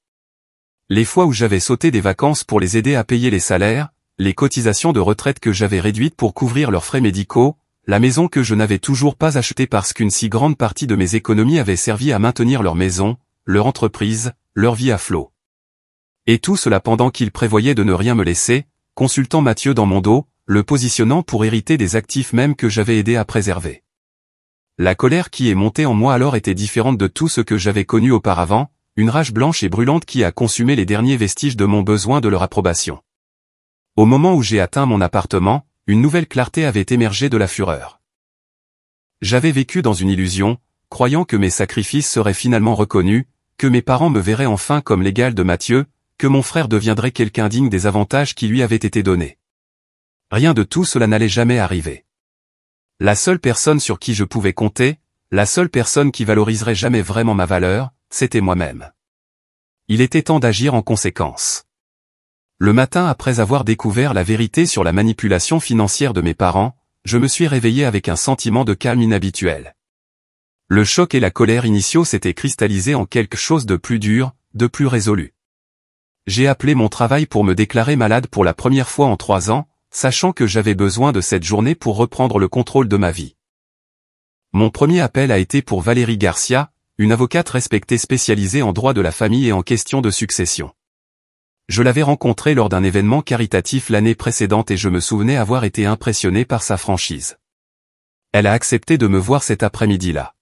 A: Les fois où j'avais sauté des vacances pour les aider à payer les salaires, les cotisations de retraite que j'avais réduites pour couvrir leurs frais médicaux, la maison que je n'avais toujours pas achetée parce qu'une si grande partie de mes économies avait servi à maintenir leur maison, leur entreprise, leur vie à flot. Et tout cela pendant qu'ils prévoyaient de ne rien me laisser, consultant Mathieu dans mon dos, le positionnant pour hériter des actifs même que j'avais aidé à préserver. La colère qui est montée en moi alors était différente de tout ce que j'avais connu auparavant, une rage blanche et brûlante qui a consumé les derniers vestiges de mon besoin de leur approbation. Au moment où j'ai atteint mon appartement, une nouvelle clarté avait émergé de la fureur. J'avais vécu dans une illusion, croyant que mes sacrifices seraient finalement reconnus, que mes parents me verraient enfin comme l'égal de Mathieu, que mon frère deviendrait quelqu'un digne des avantages qui lui avaient été donnés. Rien de tout cela n'allait jamais arriver. La seule personne sur qui je pouvais compter, la seule personne qui valoriserait jamais vraiment ma valeur, c'était moi-même. Il était temps d'agir en conséquence. Le matin après avoir découvert la vérité sur la manipulation financière de mes parents, je me suis réveillé avec un sentiment de calme inhabituel. Le choc et la colère initiaux s'étaient cristallisés en quelque chose de plus dur, de plus résolu. J'ai appelé mon travail pour me déclarer malade pour la première fois en 3 ans, sachant que j'avais besoin de cette journée pour reprendre le contrôle de ma vie. Mon premier appel a été pour Valérie Garcia, une avocate respectée spécialisée en droit de la famille et en questions de succession. Je l'avais rencontrée lors d'un événement caritatif l'année précédente et je me souvenais avoir été impressionné par sa franchise. Elle a accepté de me voir cet après-midi-là.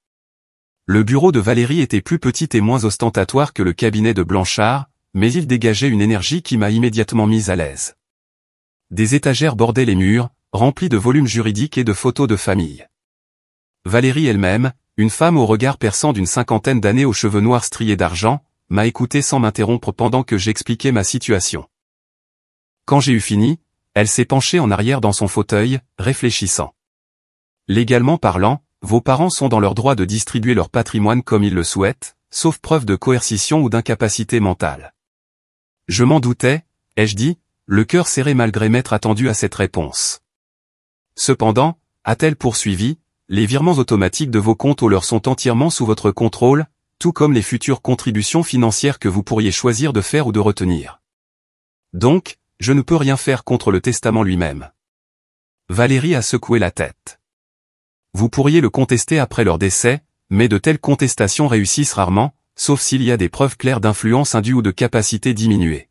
A: Le bureau de Valérie était plus petit et moins ostentatoire que le cabinet de Blanchard, mais il dégageait une énergie qui m'a immédiatement mise à l'aise. Des étagères bordaient les murs, remplies de volumes juridiques et de photos de famille. Valérie elle-même, une femme au regard perçant d'une 50aine d'années aux cheveux noirs striés d'argent, m'a écouté sans m'interrompre pendant que j'expliquais ma situation. Quand j'ai eu fini, elle s'est penchée en arrière dans son fauteuil, réfléchissant. Légalement parlant, vos parents sont dans leur droit de distribuer leur patrimoine comme ils le souhaitent, sauf preuve de coercition ou d'incapacité mentale. Je m'en doutais, ai-je dit, le cœur serré malgré m'être attendu à cette réponse. Cependant, a-t-elle poursuivi, les virements automatiques de vos comptes au leur sont entièrement sous votre contrôle, tout comme les futures contributions financières que vous pourriez choisir de faire ou de retenir. Donc, je ne peux rien faire contre le testament lui-même. Valérie a secoué la tête. Vous pourriez le contester après leur décès, mais de telles contestations réussissent rarement, sauf s'il y a des preuves claires d'influence indue ou de capacité diminuée.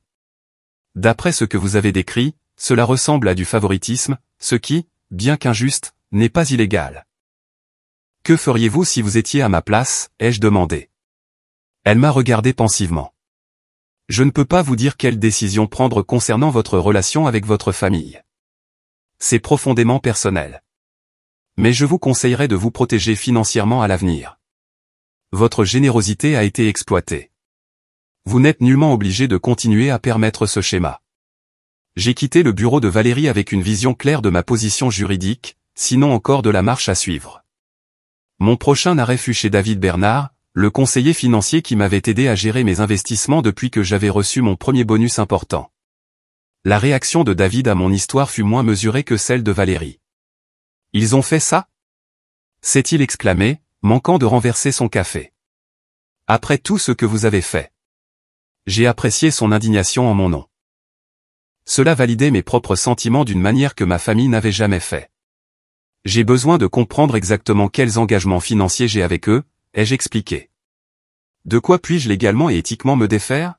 A: D'après ce que vous avez décrit, cela ressemble à du favoritisme, ce qui, bien qu'injuste, n'est pas illégal. Que feriez-vous si vous étiez à ma place, ai-je demandé. Elle m'a regardé pensivement. Je ne peux pas vous dire quelle décision prendre concernant votre relation avec votre famille. C'est profondément personnel. Mais je vous conseillerais de vous protéger financièrement à l'avenir. Votre générosité a été exploitée. Vous n'êtes nullement obligé de continuer à permettre ce schéma. J'ai quitté le bureau de Valérie avec une vision claire de ma position juridique, sinon encore de la marche à suivre. Mon prochain arrêt fut chez David Bernard, le conseiller financier qui m'avait aidé à gérer mes investissements depuis que j'avais reçu mon premier bonus important. La réaction de David à mon histoire fut moins mesurée que celle de Valérie. « Ils ont fait ça ?» s'est-il exclamé, manquant de renverser son café. « Après tout ce que vous avez fait. » J'ai apprécié son indignation en mon nom. Cela validait mes propres sentiments d'une manière que ma famille n'avait jamais fait. J'ai besoin de comprendre exactement quels engagements financiers j'ai avec eux, ai-je expliqué. De quoi puis-je légalement et éthiquement me défaire?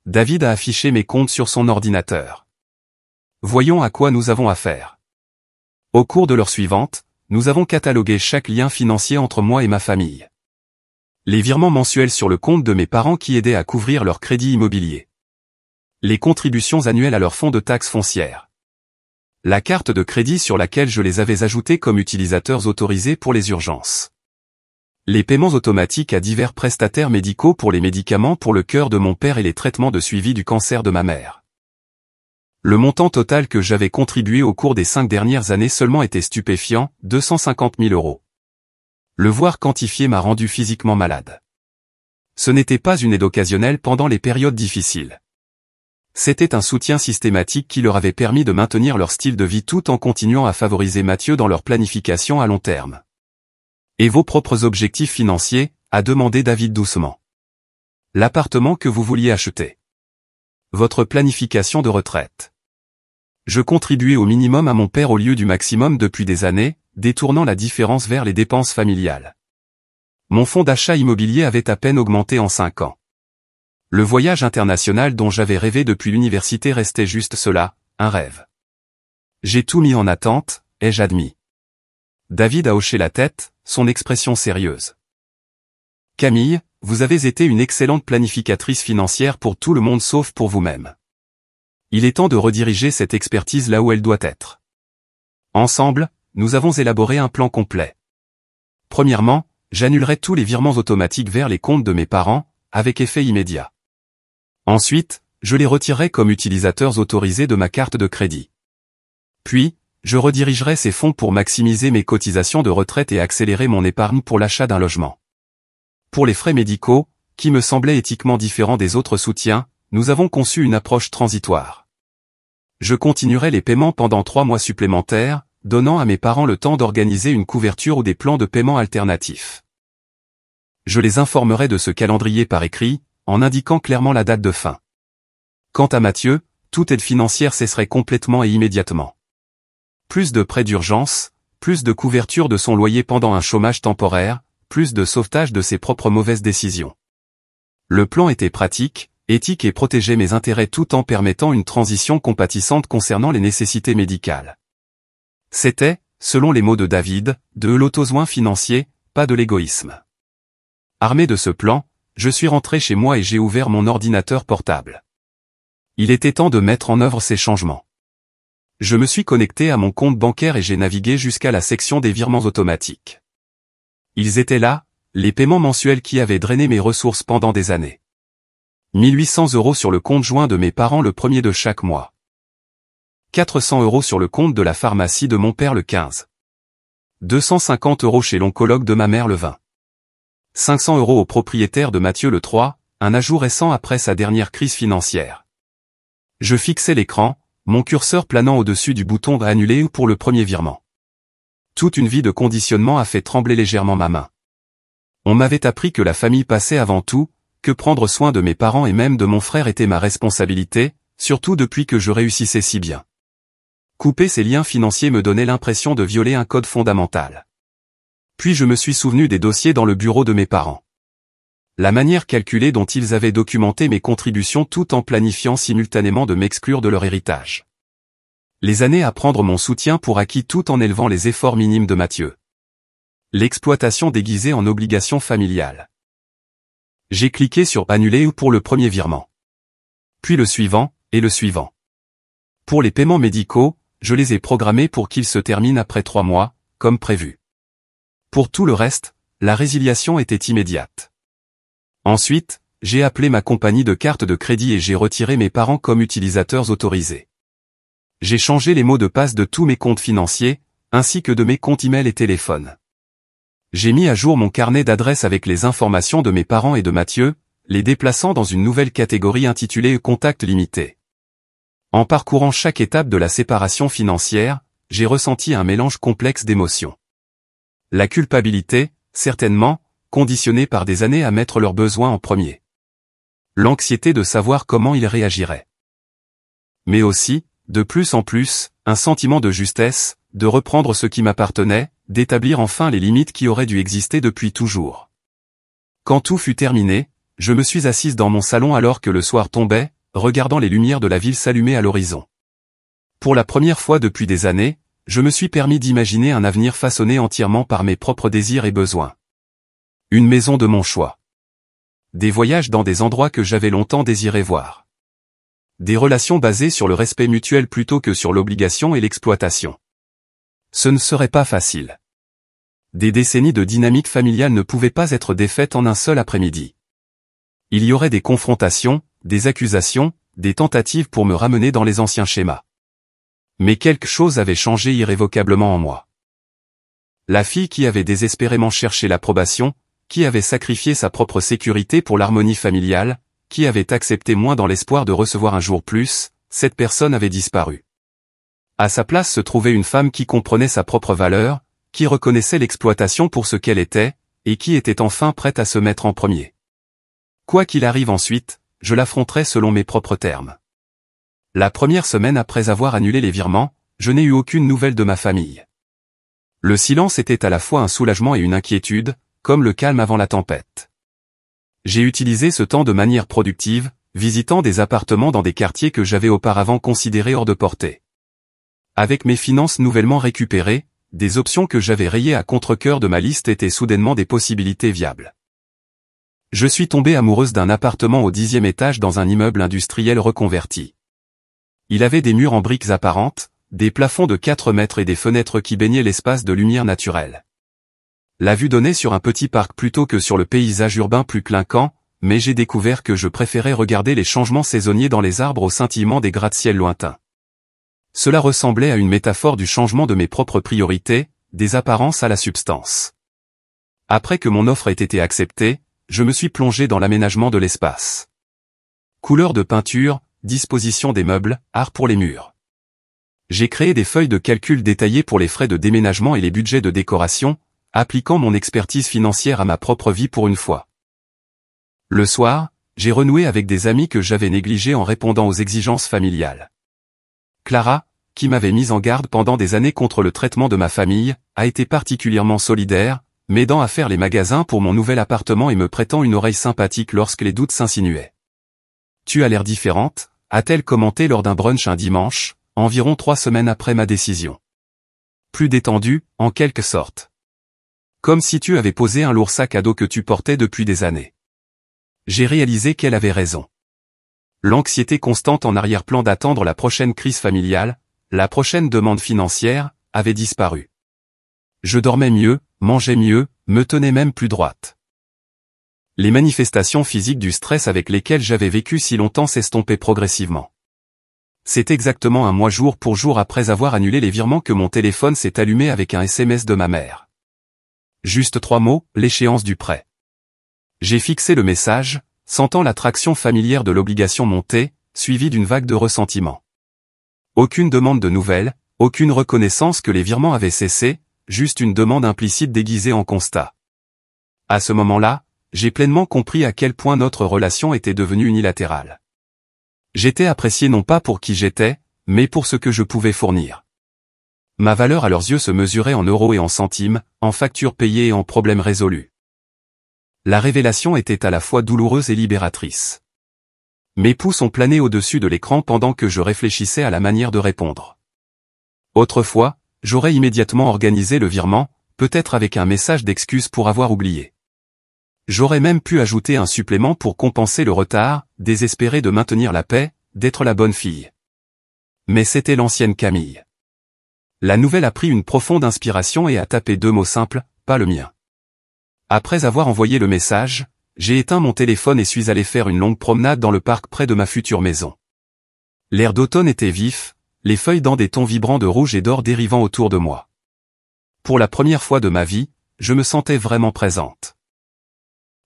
A: David a affiché mes comptes sur son ordinateur. Voyons à quoi nous avons affaire. Au cours de l'heure suivante, nous avons catalogué chaque lien financier entre moi et ma famille. Les virements mensuels sur le compte de mes parents qui aidaient à couvrir leur crédit immobilier. Les contributions annuelles à leur fonds de taxes foncières. La carte de crédit sur laquelle je les avais ajoutés comme utilisateurs autorisés pour les urgences. Les paiements automatiques à divers prestataires médicaux pour les médicaments pour le cœur de mon père et les traitements de suivi du cancer de ma mère. Le montant total que j'avais contribué au cours des 5 dernières années seulement était stupéfiant, 250 000 €. Le voir quantifié m'a rendu physiquement malade. Ce n'était pas une aide occasionnelle pendant les périodes difficiles. C'était un soutien systématique qui leur avait permis de maintenir leur style de vie tout en continuant à favoriser Mathieu dans leur planification à long terme. Et vos propres objectifs financiers, a demandé David doucement. L'appartement que vous vouliez acheter. Votre planification de retraite. Je contribuais au minimum à mon père au lieu du maximum depuis des années, détournant la différence vers les dépenses familiales. Mon fonds d'achat immobilier avait à peine augmenté en 5 ans. Le voyage international dont j'avais rêvé depuis l'université restait juste cela, un rêve. J'ai tout mis en attente, ai-je admis. David a hoché la tête, son expression sérieuse. Camille, vous avez été une excellente planificatrice financière pour tout le monde sauf pour vous-même. Il est temps de rediriger cette expertise là où elle doit être. Ensemble, nous avons élaboré un plan complet. Premièrement, j'annulerai tous les virements automatiques vers les comptes de mes parents, avec effet immédiat. Ensuite, je les retirerai comme utilisateurs autorisés de ma carte de crédit. Puis, je redirigerai ces fonds pour maximiser mes cotisations de retraite et accélérer mon épargne pour l'achat d'un logement. Pour les frais médicaux, qui me semblaient éthiquement différents des autres soutiens, nous avons conçu une approche transitoire. Je continuerai les paiements pendant 3 mois supplémentaires, donnant à mes parents le temps d'organiser une couverture ou des plans de paiement alternatifs. Je les informerai de ce calendrier par écrit, en indiquant clairement la date de fin. Quant à Mathieu, toute aide financière cesserait complètement et immédiatement. Plus de prêts d'urgence, plus de couverture de son loyer pendant un chômage temporaire, plus de sauvetage de ses propres mauvaises décisions. Le plan était pratique, éthique et protégeait mes intérêts tout en permettant une transition compatissante concernant les nécessités médicales. C'était, selon les mots de David, de l'autosoin financier, pas de l'égoïsme. Armé de ce plan, je suis rentré chez moi et j'ai ouvert mon ordinateur portable. Il était temps de mettre en œuvre ces changements. Je me suis connecté à mon compte bancaire et j'ai navigué jusqu'à la section des virements automatiques. Ils étaient là, les paiements mensuels qui avaient drainé mes ressources pendant des années. 1800 € sur le compte joint de mes parents le 1er de chaque mois. 400 € sur le compte de la pharmacie de mon père le 15. 250 € chez l'oncologue de ma mère le 20. 500 € au propriétaire de Mathieu le 3, un ajout récent après sa dernière crise financière. Je fixais l'écran, mon curseur planant au-dessus du bouton « Annuler » pour le premier virement. Toute une vie de conditionnement a fait trembler légèrement ma main. On m'avait appris que la famille passait avant tout, que prendre soin de mes parents et même de mon frère était ma responsabilité, surtout depuis que je réussissais si bien. Couper ces liens financiers me donnait l'impression de violer un code fondamental. Puis je me suis souvenu des dossiers dans le bureau de mes parents. La manière calculée dont ils avaient documenté mes contributions tout en planifiant simultanément de m'exclure de leur héritage. Les années à prendre mon soutien pour acquis tout en élevant les efforts minimes de Mathieu. L'exploitation déguisée en obligation familiale. J'ai cliqué sur « Annuler » pour le premier virement. Puis le suivant, et le suivant. Pour les paiements médicaux, je les ai programmés pour qu'ils se terminent après 3 mois, comme prévu. Pour tout le reste, la résiliation était immédiate. Ensuite, j'ai appelé ma compagnie de carte de crédit et j'ai retiré mes parents comme utilisateurs autorisés. J'ai changé les mots de passe de tous mes comptes financiers, ainsi que de mes comptes email et téléphone. J'ai mis à jour mon carnet d'adresses avec les informations de mes parents et de Mathieu, les déplaçant dans une nouvelle catégorie intitulée Contact limité. En parcourant chaque étape de la séparation financière, j'ai ressenti un mélange complexe d'émotions. La culpabilité, certainement, conditionnée par des années à mettre leurs besoins en premier. L'anxiété de savoir comment ils réagiraient. Mais aussi, de plus en plus, un sentiment de justesse, de reprendre ce qui m'appartenait, d'établir enfin les limites qui auraient dû exister depuis toujours. Quand tout fut terminé, je me suis assise dans mon salon alors que le soir tombait, regardant les lumières de la ville s'allumer à l'horizon. Pour la première fois depuis des années, je me suis permis d'imaginer un avenir façonné entièrement par mes propres désirs et besoins. Une maison de mon choix. Des voyages dans des endroits que j'avais longtemps désiré voir. Des relations basées sur le respect mutuel plutôt que sur l'obligation et l'exploitation. Ce ne serait pas facile. Des décennies de dynamique familiale ne pouvaient pas être défaites en un seul après-midi. Il y aurait des confrontations, des accusations, des tentatives pour me ramener dans les anciens schémas. Mais quelque chose avait changé irrévocablement en moi. La fille qui avait désespérément cherché l'approbation, qui avait sacrifié sa propre sécurité pour l'harmonie familiale, qui avait accepté moins dans l'espoir de recevoir un jour plus, cette personne avait disparu. À sa place se trouvait une femme qui comprenait sa propre valeur, qui reconnaissait l'exploitation pour ce qu'elle était, et qui était enfin prête à se mettre en premier. Quoi qu'il arrive ensuite, je l'affronterai selon mes propres termes. La première semaine après avoir annulé les virements, je n'ai eu aucune nouvelle de ma famille. Le silence était à la fois un soulagement et une inquiétude, comme le calme avant la tempête. J'ai utilisé ce temps de manière productive, visitant des appartements dans des quartiers que j'avais auparavant considérés hors de portée. Avec mes finances nouvellement récupérées, des options que j'avais rayées à contre-cœur de ma liste étaient soudainement des possibilités viables. Je suis tombé amoureuse d'un appartement au 10e étage dans un immeuble industriel reconverti. Il avait des murs en briques apparentes, des plafonds de 4 mètres et des fenêtres qui baignaient l'espace de lumière naturelle. La vue donnait sur un petit parc plutôt que sur le paysage urbain plus clinquant, mais j'ai découvert que je préférais regarder les changements saisonniers dans les arbres au scintillement des gratte-ciel lointains. Cela ressemblait à une métaphore du changement de mes propres priorités, des apparences à la substance. Après que mon offre ait été acceptée, je me suis plongé dans l'aménagement de l'espace. Couleur de peinture, disposition des meubles, art pour les murs. J'ai créé des feuilles de calcul détaillées pour les frais de déménagement et les budgets de décoration, appliquant mon expertise financière à ma propre vie pour une fois. Le soir, j'ai renoué avec des amis que j'avais négligés en répondant aux exigences familiales. Clara, qui m'avait mise en garde pendant des années contre le traitement de ma famille, a été particulièrement solidaire, m'aidant à faire les magasins pour mon nouvel appartement et me prêtant une oreille sympathique lorsque les doutes s'insinuaient. « Tu as l'air différente », a-t-elle commenté lors d'un brunch un dimanche, environ 3 semaines après ma décision. Plus détendue, en quelque sorte. Comme si tu avais posé un lourd sac à dos que tu portais depuis des années. J'ai réalisé qu'elle avait raison. L'anxiété constante en arrière-plan d'attendre la prochaine crise familiale, la prochaine demande financière, avait disparu. Je dormais mieux, mangeais mieux, me tenais même plus droite. Les manifestations physiques du stress avec lesquelles j'avais vécu si longtemps s'estompaient progressivement. C'est exactement un mois jour pour jour après avoir annulé les virements que mon téléphone s'est allumé avec un SMS de ma mère. Juste 3 mots, l'échéance du prêt. J'ai fixé le message, sentant l'attraction familière de l'obligation monter, suivie d'une vague de ressentiment. Aucune demande de nouvelles, aucune reconnaissance que les virements avaient cessé, juste une demande implicite déguisée en constat. À ce moment-là, j'ai pleinement compris à quel point notre relation était devenue unilatérale. J'étais apprécié non pas pour qui j'étais, mais pour ce que je pouvais fournir. Ma valeur à leurs yeux se mesurait en euros et en centimes, en factures payées et en problèmes résolus. La révélation était à la fois douloureuse et libératrice. Mes pouces ont plané au-dessus de l'écran pendant que je réfléchissais à la manière de répondre. Autrefois, j'aurais immédiatement organisé le virement, peut-être avec un message d'excuse pour avoir oublié. J'aurais même pu ajouter un supplément pour compenser le retard, désespéré de maintenir la paix, d'être la bonne fille. Mais c'était l'ancienne Camille. La nouvelle a pris une profonde inspiration et a tapé 2 mots simples, pas le mien. Après avoir envoyé le message, j'ai éteint mon téléphone et suis allé faire une longue promenade dans le parc près de ma future maison. L'air d'automne était vif, les feuilles dans des tons vibrants de rouge et d'or dérivant autour de moi. Pour la première fois de ma vie, je me sentais vraiment présente.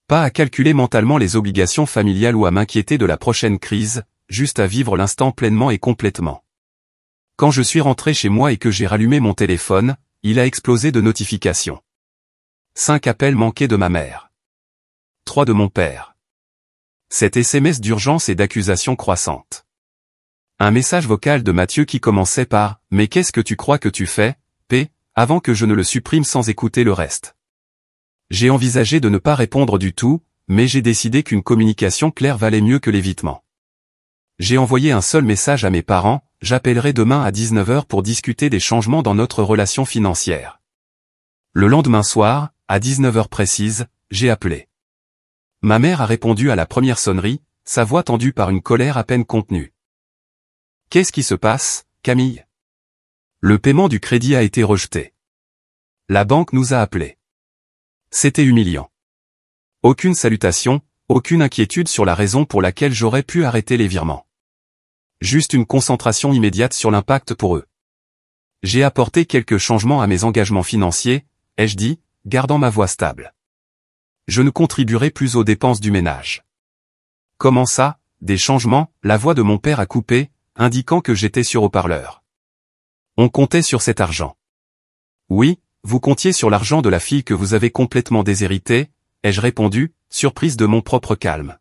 A: Pas à calculer mentalement les obligations familiales ou à m'inquiéter de la prochaine crise, juste à vivre l'instant pleinement et complètement. Quand je suis rentré chez moi et que j'ai rallumé mon téléphone, il a explosé de notifications. 5 appels manqués de ma mère. 3 de mon père. 7 SMS d'urgence et d'accusations croissantes. Un message vocal de Mathieu qui commençait par « Mais qu'est-ce que tu crois que tu fais, P ?» avant que je ne le supprime sans écouter le reste. J'ai envisagé de ne pas répondre du tout, mais j'ai décidé qu'une communication claire valait mieux que l'évitement. J'ai envoyé un seul message à mes parents, « J'appellerai demain à 19 h pour discuter des changements dans notre relation financière. » Le lendemain soir, à 19 h précises, j'ai appelé. Ma mère a répondu à la première sonnerie, sa voix tendue par une colère à peine contenue. « Qu'est-ce qui se passe, Camille ? Le paiement du crédit a été rejeté. La banque nous a appelés. » C'était humiliant. Aucune salutation, aucune inquiétude sur la raison pour laquelle j'aurais pu arrêter les virements. Juste une concentration immédiate sur l'impact pour eux. J'ai apporté quelques changements à mes engagements financiers, ai-je dit, gardant ma voix stable. Je ne contribuerai plus aux dépenses du ménage. Comment ça, des changements ? La voix de mon père a coupé, indiquant que j'étais sur haut-parleur. On comptait sur cet argent. Oui, vous comptiez sur l'argent de la fille que vous avez complètement déshéritée, ai-je répondu, surprise de mon propre calme.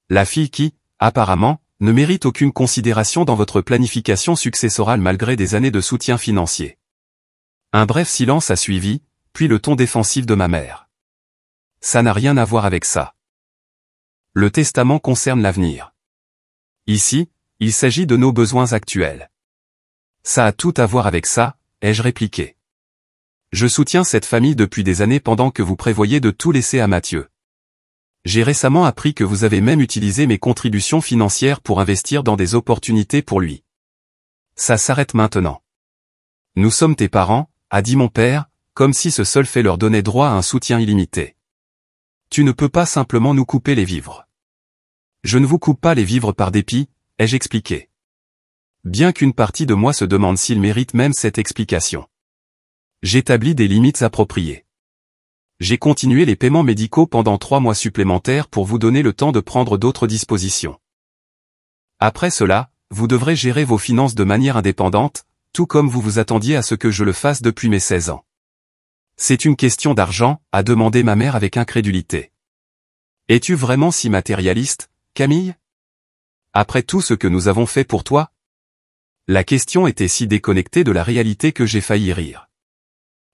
A: La fille qui, apparemment, ne mérite aucune considération dans votre planification successorale malgré des années de soutien financier. Un bref silence a suivi, puis le ton défensif de ma mère. Ça n'a rien à voir avec ça. Le testament concerne l'avenir. Ici, il s'agit de nos besoins actuels. Ça a tout à voir avec ça, ai-je répliqué. Je soutiens cette famille depuis des années pendant que vous prévoyez de tout laisser à Mathieu. J'ai récemment appris que vous avez même utilisé mes contributions financières pour investir dans des opportunités pour lui. Ça s'arrête maintenant. Nous sommes tes parents, a dit mon père, comme si ce seul fait leur donnait droit à un soutien illimité. Tu ne peux pas simplement nous couper les vivres. Je ne vous coupe pas les vivres par dépit, ai-je expliqué. Bien qu'une partie de moi se demande s'il mérite même cette explication. J'établis des limites appropriées. J'ai continué les paiements médicaux pendant 3 mois supplémentaires pour vous donner le temps de prendre d'autres dispositions. Après cela, vous devrez gérer vos finances de manière indépendante, tout comme vous vous attendiez à ce que je le fasse depuis mes 16 ans. C'est une question d'argent, a demandé ma mère avec incrédulité. Es-tu vraiment si matérialiste, Camille ? Après tout ce que nous avons fait pour toi ? La question était si déconnectée de la réalité que j'ai failli rire.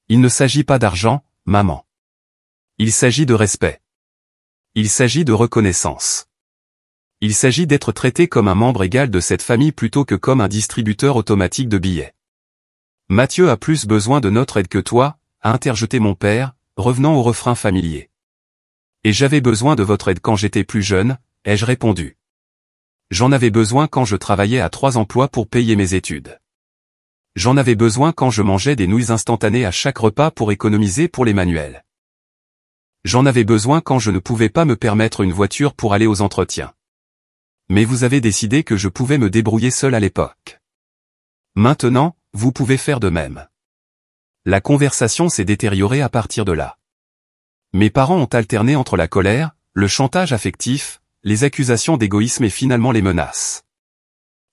A: Il ne s'agit pas d'argent, maman. Il s'agit de respect. Il s'agit de reconnaissance. Il s'agit d'être traité comme un membre égal de cette famille plutôt que comme un distributeur automatique de billets. Mathieu a plus besoin de notre aide que toi, a interjeté mon père, revenant au refrain familier. Et j'avais besoin de votre aide quand j'étais plus jeune, ai-je répondu. J'en avais besoin quand je travaillais à 3 emplois pour payer mes études. J'en avais besoin quand je mangeais des nouilles instantanées à chaque repas pour économiser pour les manuels. J'en avais besoin quand je ne pouvais pas me permettre une voiture pour aller aux entretiens. Mais vous avez décidé que je pouvais me débrouiller seul à l'époque. Maintenant, vous pouvez faire de même. La conversation s'est détériorée à partir de là. Mes parents ont alterné entre la colère, le chantage affectif, les accusations d'égoïsme et finalement les menaces.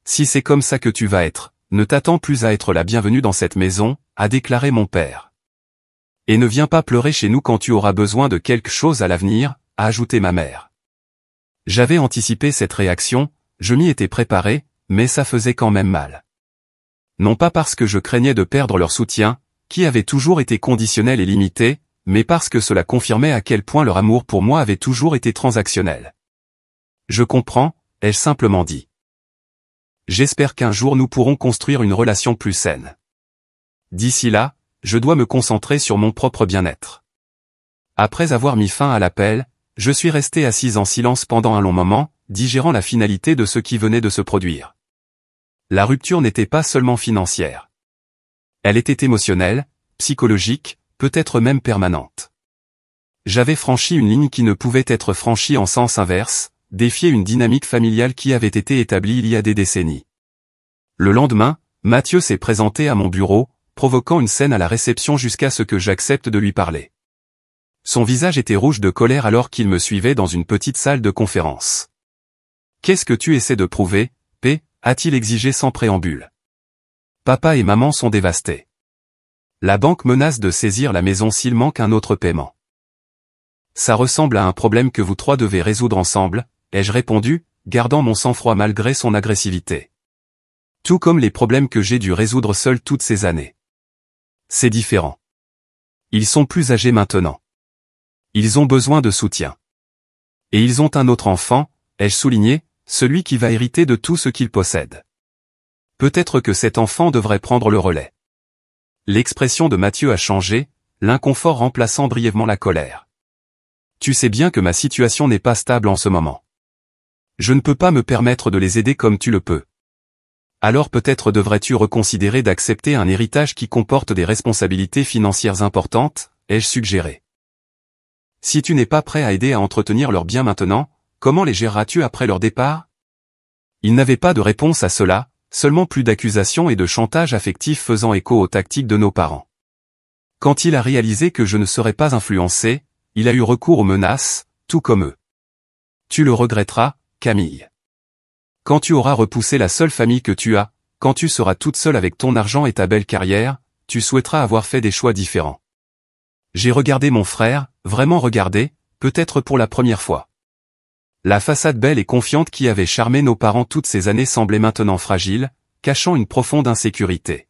A: Si c'est comme ça que tu vas être, ne t'attends plus à être la bienvenue dans cette maison, a déclaré mon père. Et ne viens pas pleurer chez nous quand tu auras besoin de quelque chose à l'avenir, a ajouté ma mère. J'avais anticipé cette réaction, je m'y étais préparé, mais ça faisait quand même mal. Non pas parce que je craignais de perdre leur soutien, qui avait toujours été conditionnel et limité, mais parce que cela confirmait à quel point leur amour pour moi avait toujours été transactionnel. Je comprends, ai-je simplement dit. J'espère qu'un jour nous pourrons construire une relation plus saine. D'ici là, je dois me concentrer sur mon propre bien-être. Après avoir mis fin à l'appel, je suis resté assise en silence pendant un long moment, digérant la finalité de ce qui venait de se produire. La rupture n'était pas seulement financière. Elle était émotionnelle, psychologique, peut-être même permanente. J'avais franchi une ligne qui ne pouvait être franchie en sens inverse, défier une dynamique familiale qui avait été établie il y a des décennies. Le lendemain, Mathieu s'est présenté à mon bureau, provoquant une scène à la réception jusqu'à ce que j'accepte de lui parler. Son visage était rouge de colère alors qu'il me suivait dans une petite salle de conférence. « Qu'est-ce que tu essaies de prouver, P » a-t-il exigé sans préambule. Papa et maman sont dévastés. La banque menace de saisir la maison s'il manque un autre paiement. Ça ressemble à un problème que vous trois devez résoudre ensemble, ai-je répondu, gardant mon sang-froid malgré son agressivité. Tout comme les problèmes que j'ai dû résoudre seul toutes ces années. C'est différent. Ils sont plus âgés maintenant. Ils ont besoin de soutien. Et ils ont un autre enfant, ai-je souligné, celui qui va hériter de tout ce qu'ils possèdent. Peut-être que cet enfant devrait prendre le relais. L'expression de Mathieu a changé, l'inconfort remplaçant brièvement la colère. Tu sais bien que ma situation n'est pas stable en ce moment. Je ne peux pas me permettre de les aider comme tu le peux. Alors peut-être devrais-tu reconsidérer d'accepter un héritage qui comporte des responsabilités financières importantes, ai-je suggéré. Si tu n'es pas prêt à aider à entretenir leurs biens maintenant, comment les géreras-tu après leur départ? Il n'avait pas de réponse à cela, seulement plus d'accusations et de chantage affectif faisant écho aux tactiques de nos parents. Quand il a réalisé que je ne serais pas influencé, il a eu recours aux menaces, tout comme eux. Tu le regretteras, Camille. Quand tu auras repoussé la seule famille que tu as, quand tu seras toute seule avec ton argent et ta belle carrière, tu souhaiteras avoir fait des choix différents. J'ai regardé mon frère, vraiment regardé, peut-être pour la première fois. La façade belle et confiante qui avait charmé nos parents toutes ces années semblait maintenant fragile, cachant une profonde insécurité.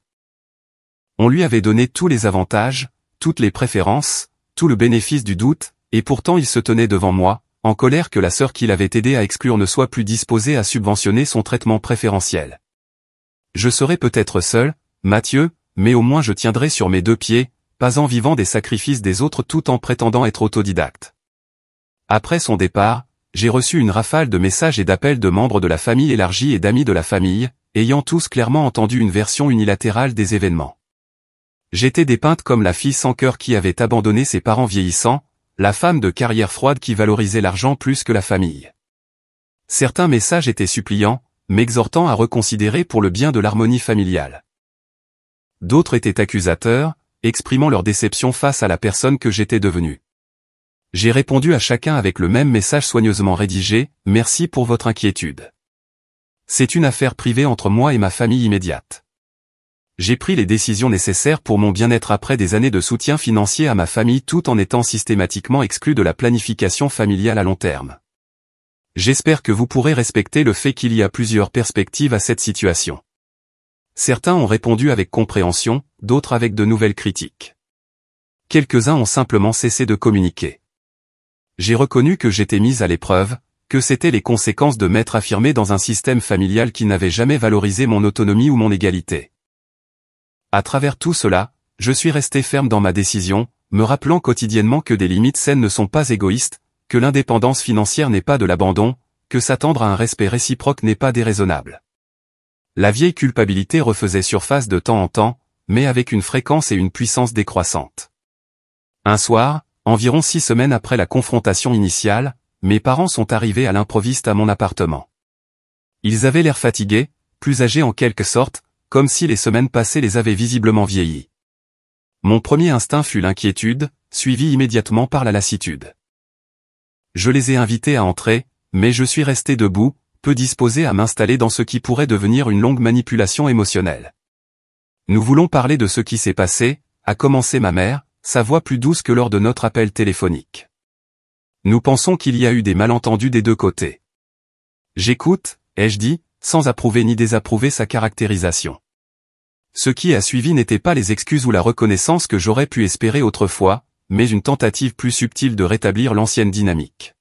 A: On lui avait donné tous les avantages, toutes les préférences, tout le bénéfice du doute, et pourtant il se tenait devant moi, en colère que la sœur qu'il avait aidé à exclure ne soit plus disposée à subventionner son traitement préférentiel. Je serai peut-être seul, Mathieu, mais au moins je tiendrai sur mes deux pieds, pas en vivant des sacrifices des autres tout en prétendant être autodidacte. Après son départ, j'ai reçu une rafale de messages et d'appels de membres de la famille élargie et d'amis de la famille, ayant tous clairement entendu une version unilatérale des événements. J'étais dépeinte comme la fille sans cœur qui avait abandonné ses parents vieillissants, la femme de carrière froide qui valorisait l'argent plus que la famille. Certains messages étaient suppliants, m'exhortant à reconsidérer pour le bien de l'harmonie familiale. D'autres étaient accusateurs, exprimant leur déception face à la personne que j'étais devenue. J'ai répondu à chacun avec le même message soigneusement rédigé, « Merci pour votre inquiétude. C'est une affaire privée entre moi et ma famille immédiate. J'ai pris les décisions nécessaires pour mon bien-être après des années de soutien financier à ma famille tout en étant systématiquement exclu de la planification familiale à long terme. J'espère que vous pourrez respecter le fait qu'il y a plusieurs perspectives à cette situation. » Certains ont répondu avec compréhension, d'autres avec de nouvelles critiques. Quelques-uns ont simplement cessé de communiquer. J'ai reconnu que j'étais mise à l'épreuve, que c'étaient les conséquences de m'être affirmé dans un système familial qui n'avait jamais valorisé mon autonomie ou mon égalité. À travers tout cela, je suis resté ferme dans ma décision, me rappelant quotidiennement que des limites saines ne sont pas égoïstes, que l'indépendance financière n'est pas de l'abandon, que s'attendre à un respect réciproque n'est pas déraisonnable. La vieille culpabilité refaisait surface de temps en temps, mais avec une fréquence et une puissance décroissantes. Un soir, environ 6 semaines après la confrontation initiale, mes parents sont arrivés à l'improviste à mon appartement. Ils avaient l'air fatigués, plus âgés en quelque sorte, comme si les semaines passées les avaient visiblement vieillis. Mon premier instinct fut l'inquiétude, suivi immédiatement par la lassitude. Je les ai invités à entrer, mais je suis resté debout, peu disposé à m'installer dans ce qui pourrait devenir une longue manipulation émotionnelle. Nous voulons parler de ce qui s'est passé, a commencé ma mère, sa voix plus douce que lors de notre appel téléphonique. Nous pensons qu'il y a eu des malentendus des deux côtés. J'écoute, ai-je dit, sans approuver ni désapprouver sa caractérisation. Ce qui a suivi n'était pas les excuses ou la reconnaissance que j'aurais pu espérer autrefois, mais une tentative plus subtile de rétablir l'ancienne dynamique.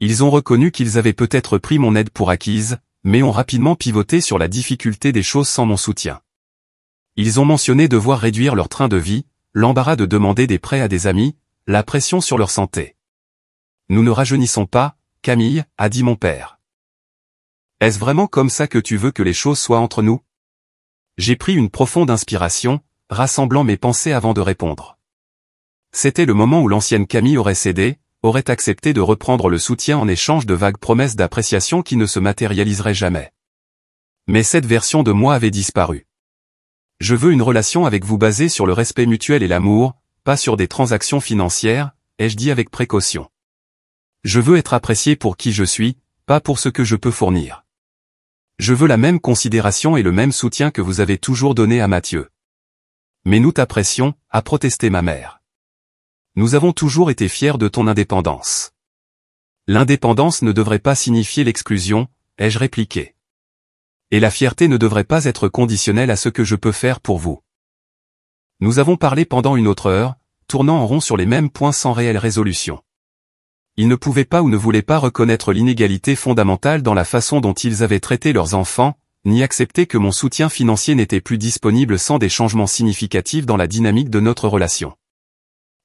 A: Ils ont reconnu qu'ils avaient peut-être pris mon aide pour acquise, mais ont rapidement pivoté sur la difficulté des choses sans mon soutien. Ils ont mentionné devoir réduire leur train de vie, l'embarras de demander des prêts à des amis, la pression sur leur santé. Nous ne rajeunissons pas, Camille, a dit mon père. Est-ce vraiment comme ça que tu veux que les choses soient entre nous? J'ai pris une profonde inspiration, rassemblant mes pensées avant de répondre. C'était le moment où l'ancienne Camille aurait cédé, aurait accepté de reprendre le soutien en échange de vagues promesses d'appréciation qui ne se matérialiseraient jamais. Mais cette version de moi avait disparu. Je veux une relation avec vous basée sur le respect mutuel et l'amour, pas sur des transactions financières, ai-je dit avec précaution. Je veux être apprécié pour qui je suis, pas pour ce que je peux fournir. Je veux la même considération et le même soutien que vous avez toujours donné à Mathieu. Mais nous t'apprécions, a protesté ma mère. Nous avons toujours été fiers de ton indépendance. L'indépendance ne devrait pas signifier l'exclusion, ai-je répliqué. Et la fierté ne devrait pas être conditionnelle à ce que je peux faire pour vous. Nous avons parlé pendant une autre heure, tournant en rond sur les mêmes points sans réelle résolution. Ils ne pouvaient pas ou ne voulaient pas reconnaître l'inégalité fondamentale dans la façon dont ils avaient traité leurs enfants, ni accepter que mon soutien financier n'était plus disponible sans des changements significatifs dans la dynamique de notre relation.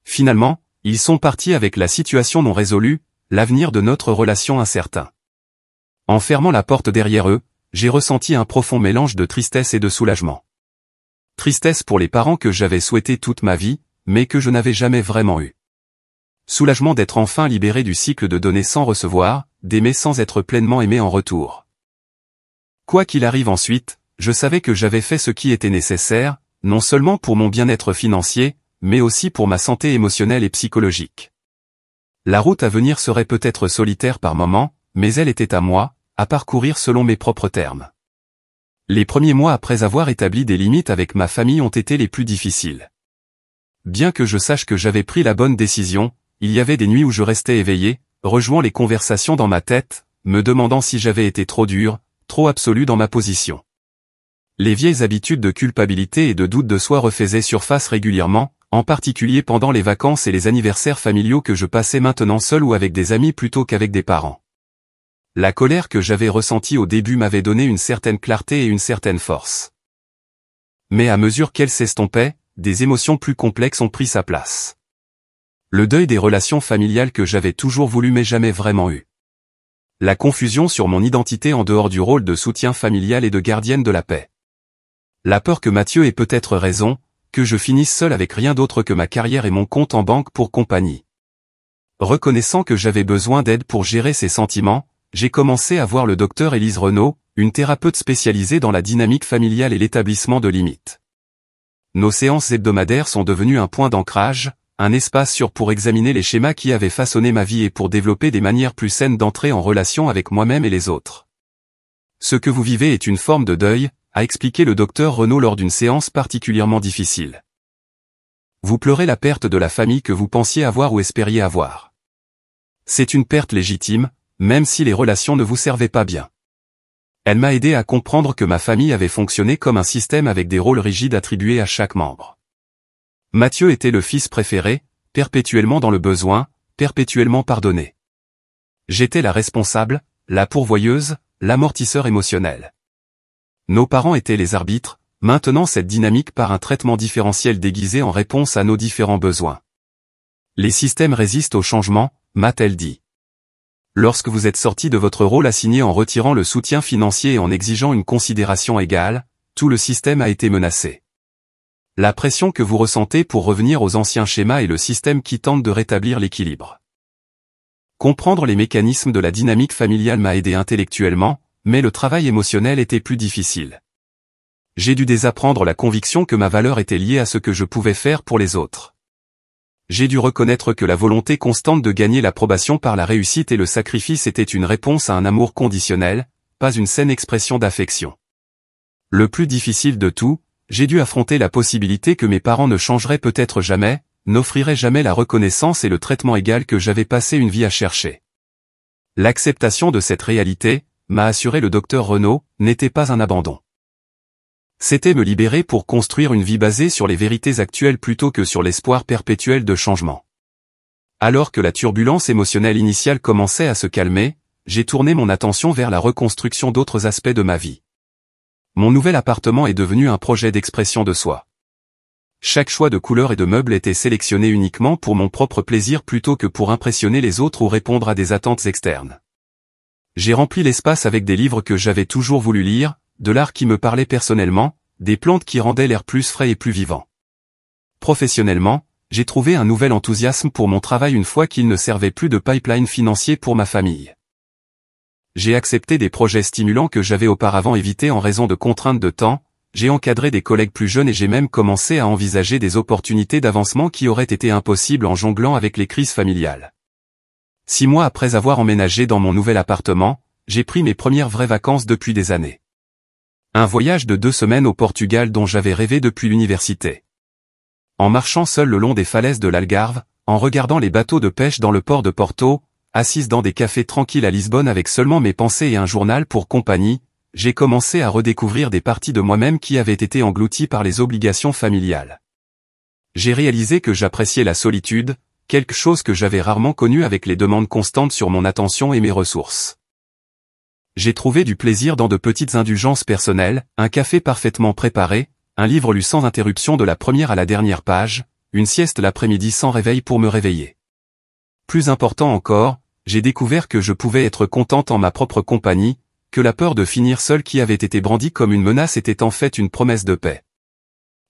A: Finalement, ils sont partis avec la situation non résolue, l'avenir de notre relation incertain. En fermant la porte derrière eux, j'ai ressenti un profond mélange de tristesse et de soulagement. Tristesse pour les parents que j'avais souhaités toute ma vie, mais que je n'avais jamais vraiment eu. Soulagement d'être enfin libéré du cycle de donner sans recevoir, d'aimer sans être pleinement aimé en retour. Quoi qu'il arrive ensuite, je savais que j'avais fait ce qui était nécessaire, non seulement pour mon bien-être financier, mais aussi pour ma santé émotionnelle et psychologique. La route à venir serait peut-être solitaire par moments, mais elle était à moi, à parcourir selon mes propres termes. Les premiers mois après avoir établi des limites avec ma famille ont été les plus difficiles. Bien que je sache que j'avais pris la bonne décision, il y avait des nuits où je restais éveillé, rejouant les conversations dans ma tête, me demandant si j'avais été trop dur, trop absolu dans ma position. Les vieilles habitudes de culpabilité et de doute de soi refaisaient surface régulièrement, en particulier pendant les vacances et les anniversaires familiaux que je passais maintenant seul ou avec des amis plutôt qu'avec des parents. La colère que j'avais ressentie au début m'avait donné une certaine clarté et une certaine force. Mais à mesure qu'elle s'estompait, des émotions plus complexes ont pris sa place. Le deuil des relations familiales que j'avais toujours voulu mais jamais vraiment eu. La confusion sur mon identité en dehors du rôle de soutien familial et de gardienne de la paix. La peur que Mathieu ait peut-être raison, que je finisse seul avec rien d'autre que ma carrière et mon compte en banque pour compagnie. Reconnaissant que j'avais besoin d'aide pour gérer ces sentiments, j'ai commencé à voir le docteur Élise Renaud, une thérapeute spécialisée dans la dynamique familiale et l'établissement de limites. Nos séances hebdomadaires sont devenues un point d'ancrage, un espace sûr pour examiner les schémas qui avaient façonné ma vie et pour développer des manières plus saines d'entrer en relation avec moi-même et les autres. Ce que vous vivez est une forme de deuil, a expliqué le docteur Renaud lors d'une séance particulièrement difficile. Vous pleurez la perte de la famille que vous pensiez avoir ou espériez avoir. C'est une perte légitime, même si les relations ne vous servaient pas bien. Elle m'a aidé à comprendre que ma famille avait fonctionné comme un système avec des rôles rigides attribués à chaque membre. Mathieu était le fils préféré, perpétuellement dans le besoin, perpétuellement pardonné. J'étais la responsable, la pourvoyeuse, l'amortisseur émotionnel. Nos parents étaient les arbitres, maintenant cette dynamique par un traitement différentiel déguisé en réponse à nos différents besoins. Les systèmes résistent au changement, m'a-t-elle dit. Lorsque vous êtes sorti de votre rôle assigné en retirant le soutien financier et en exigeant une considération égale, tout le système a été menacé. La pression que vous ressentez pour revenir aux anciens schémas est le système qui tente de rétablir l'équilibre. Comprendre les mécanismes de la dynamique familiale m'a aidé intellectuellement, mais le travail émotionnel était plus difficile. J'ai dû désapprendre la conviction que ma valeur était liée à ce que je pouvais faire pour les autres. J'ai dû reconnaître que la volonté constante de gagner l'approbation par la réussite et le sacrifice était une réponse à un amour conditionnel, pas une saine expression d'affection. Le plus difficile de tout, j'ai dû affronter la possibilité que mes parents ne changeraient peut-être jamais, n'offriraient jamais la reconnaissance et le traitement égal que j'avais passé une vie à chercher. L'acceptation de cette réalité, m'a assuré le docteur Renaud, n'était pas un abandon. C'était me libérer pour construire une vie basée sur les vérités actuelles plutôt que sur l'espoir perpétuel de changement. Alors que la turbulence émotionnelle initiale commençait à se calmer, j'ai tourné mon attention vers la reconstruction d'autres aspects de ma vie. Mon nouvel appartement est devenu un projet d'expression de soi. Chaque choix de couleur et de meubles était sélectionné uniquement pour mon propre plaisir plutôt que pour impressionner les autres ou répondre à des attentes externes. J'ai rempli l'espace avec des livres que j'avais toujours voulu lire, de l'art qui me parlait personnellement, des plantes qui rendaient l'air plus frais et plus vivant. Professionnellement, j'ai trouvé un nouvel enthousiasme pour mon travail une fois qu'il ne servait plus de pipeline financier pour ma famille. J'ai accepté des projets stimulants que j'avais auparavant évités en raison de contraintes de temps, j'ai encadré des collègues plus jeunes et j'ai même commencé à envisager des opportunités d'avancement qui auraient été impossibles en jonglant avec les crises familiales. 6 mois après avoir emménagé dans mon nouvel appartement, j'ai pris mes premières vraies vacances depuis des années. Un voyage de 2 semaines au Portugal dont j'avais rêvé depuis l'université. En marchant seul le long des falaises de l'Algarve, en regardant les bateaux de pêche dans le port de Porto, assise dans des cafés tranquilles à Lisbonne avec seulement mes pensées et un journal pour compagnie, j'ai commencé à redécouvrir des parties de moi-même qui avaient été englouties par les obligations familiales. J'ai réalisé que j'appréciais la solitude, quelque chose que j'avais rarement connu avec les demandes constantes sur mon attention et mes ressources. J'ai trouvé du plaisir dans de petites indulgences personnelles, un café parfaitement préparé, un livre lu sans interruption de la première à la dernière page, une sieste l'après-midi sans réveil pour me réveiller. Plus important encore, j'ai découvert que je pouvais être contente en ma propre compagnie, que la peur de finir seule qui avait été brandie comme une menace était en fait une promesse de paix.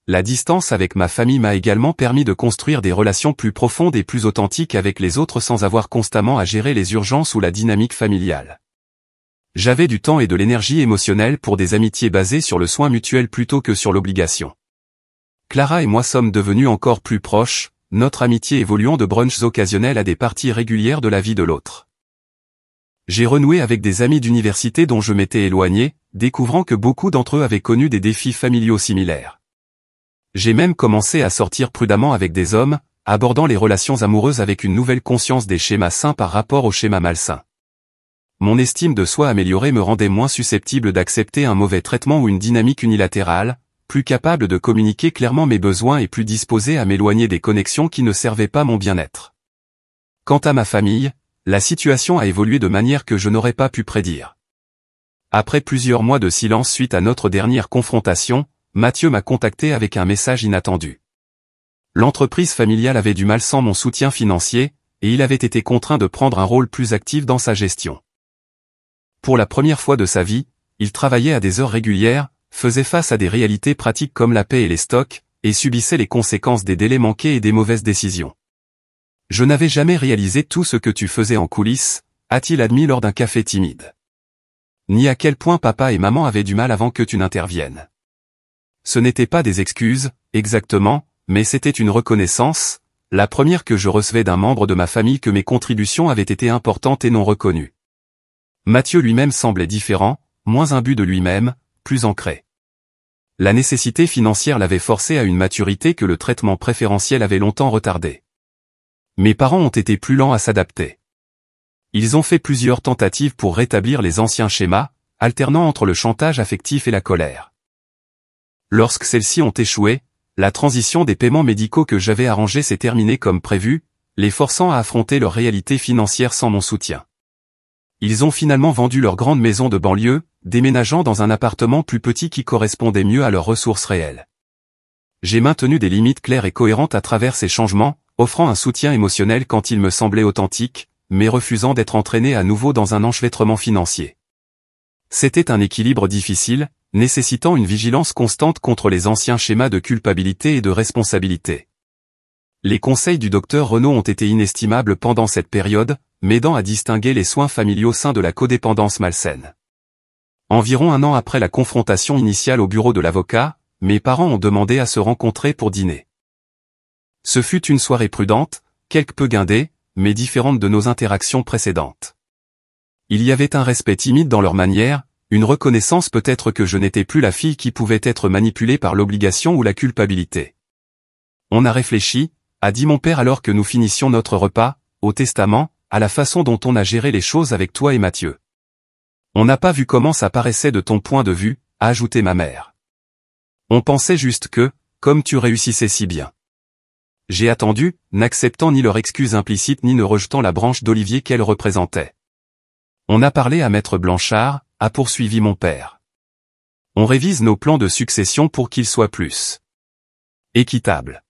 A: La distance avec ma famille m'a également permis de construire des relations plus profondes et plus authentiques avec les autres sans avoir constamment à gérer les urgences ou la dynamique familiale. J'avais du temps et de l'énergie émotionnelle pour des amitiés basées sur le soin mutuel plutôt que sur l'obligation. Clara et moi sommes devenus encore plus proches, notre amitié évoluant de brunchs occasionnels à des parties régulières de la vie de l'autre. J'ai renoué avec des amis d'université dont je m'étais éloigné, découvrant que beaucoup d'entre eux avaient connu des défis familiaux similaires. J'ai même commencé à sortir prudemment avec des hommes, abordant les relations amoureuses avec une nouvelle conscience des schémas sains par rapport aux schémas malsains. Mon estime de soi améliorée me rendait moins susceptible d'accepter un mauvais traitement ou une dynamique unilatérale, plus capable de communiquer clairement mes besoins et plus disposé à m'éloigner des connexions qui ne servaient pas mon bien-être. Quant à ma famille, la situation a évolué de manière que je n'aurais pas pu prédire. Après plusieurs mois de silence suite à notre dernière confrontation, Mathieu m'a contacté avec un message inattendu. L'entreprise familiale avait du mal sans mon soutien financier, et il avait été contraint de prendre un rôle plus actif dans sa gestion. Pour la première fois de sa vie, il travaillait à des heures régulières, faisait face à des réalités pratiques comme la paie et les stocks, et subissait les conséquences des délais manqués et des mauvaises décisions. Je n'avais jamais réalisé tout ce que tu faisais en coulisses, a-t-il admis lors d'un café timide. Ni à quel point papa et maman avaient du mal avant que tu n'interviennes. Ce n'étaient pas des excuses, exactement, mais c'était une reconnaissance, la première que je recevais d'un membre de ma famille que mes contributions avaient été importantes et non reconnues. Mathieu lui-même semblait différent, moins imbu de lui-même, plus ancré. La nécessité financière l'avait forcé à une maturité que le traitement préférentiel avait longtemps retardée. Mes parents ont été plus lents à s'adapter. Ils ont fait plusieurs tentatives pour rétablir les anciens schémas, alternant entre le chantage affectif et la colère. Lorsque celles-ci ont échoué, la transition des paiements médicaux que j'avais arrangés s'est terminée comme prévu, les forçant à affronter leur réalité financière sans mon soutien. Ils ont finalement vendu leur grande maison de banlieue, déménageant dans un appartement plus petit qui correspondait mieux à leurs ressources réelles. J'ai maintenu des limites claires et cohérentes à travers ces changements, offrant un soutien émotionnel quand il me semblait authentique, mais refusant d'être entraîné à nouveau dans un enchevêtrement financier. C'était un équilibre difficile, nécessitant une vigilance constante contre les anciens schémas de culpabilité et de responsabilité. Les conseils du docteur Renaud ont été inestimables pendant cette période, m'aidant à distinguer les soins familiaux sains de la codépendance malsaine. Environ 1 an après la confrontation initiale au bureau de l'avocat, mes parents ont demandé à se rencontrer pour dîner. Ce fut une soirée prudente, quelque peu guindée, mais différente de nos interactions précédentes. Il y avait un respect timide dans leur manière, une reconnaissance peut-être que je n'étais plus la fille qui pouvait être manipulée par l'obligation ou la culpabilité. On a réfléchi, a dit mon père alors que nous finissions notre repas, au testament, à la façon dont on a géré les choses avec toi et Mathieu. On n'a pas vu comment ça paraissait de ton point de vue, a ajouté ma mère. On pensait juste que, comme tu réussissais si bien. J'ai attendu, n'acceptant ni leur excuse implicite ni ne rejetant la branche d'olivier qu'elle représentait. On a parlé à Maître Blanchard, a poursuivi mon père. On révise nos plans de succession pour qu'ils soient plus équitables.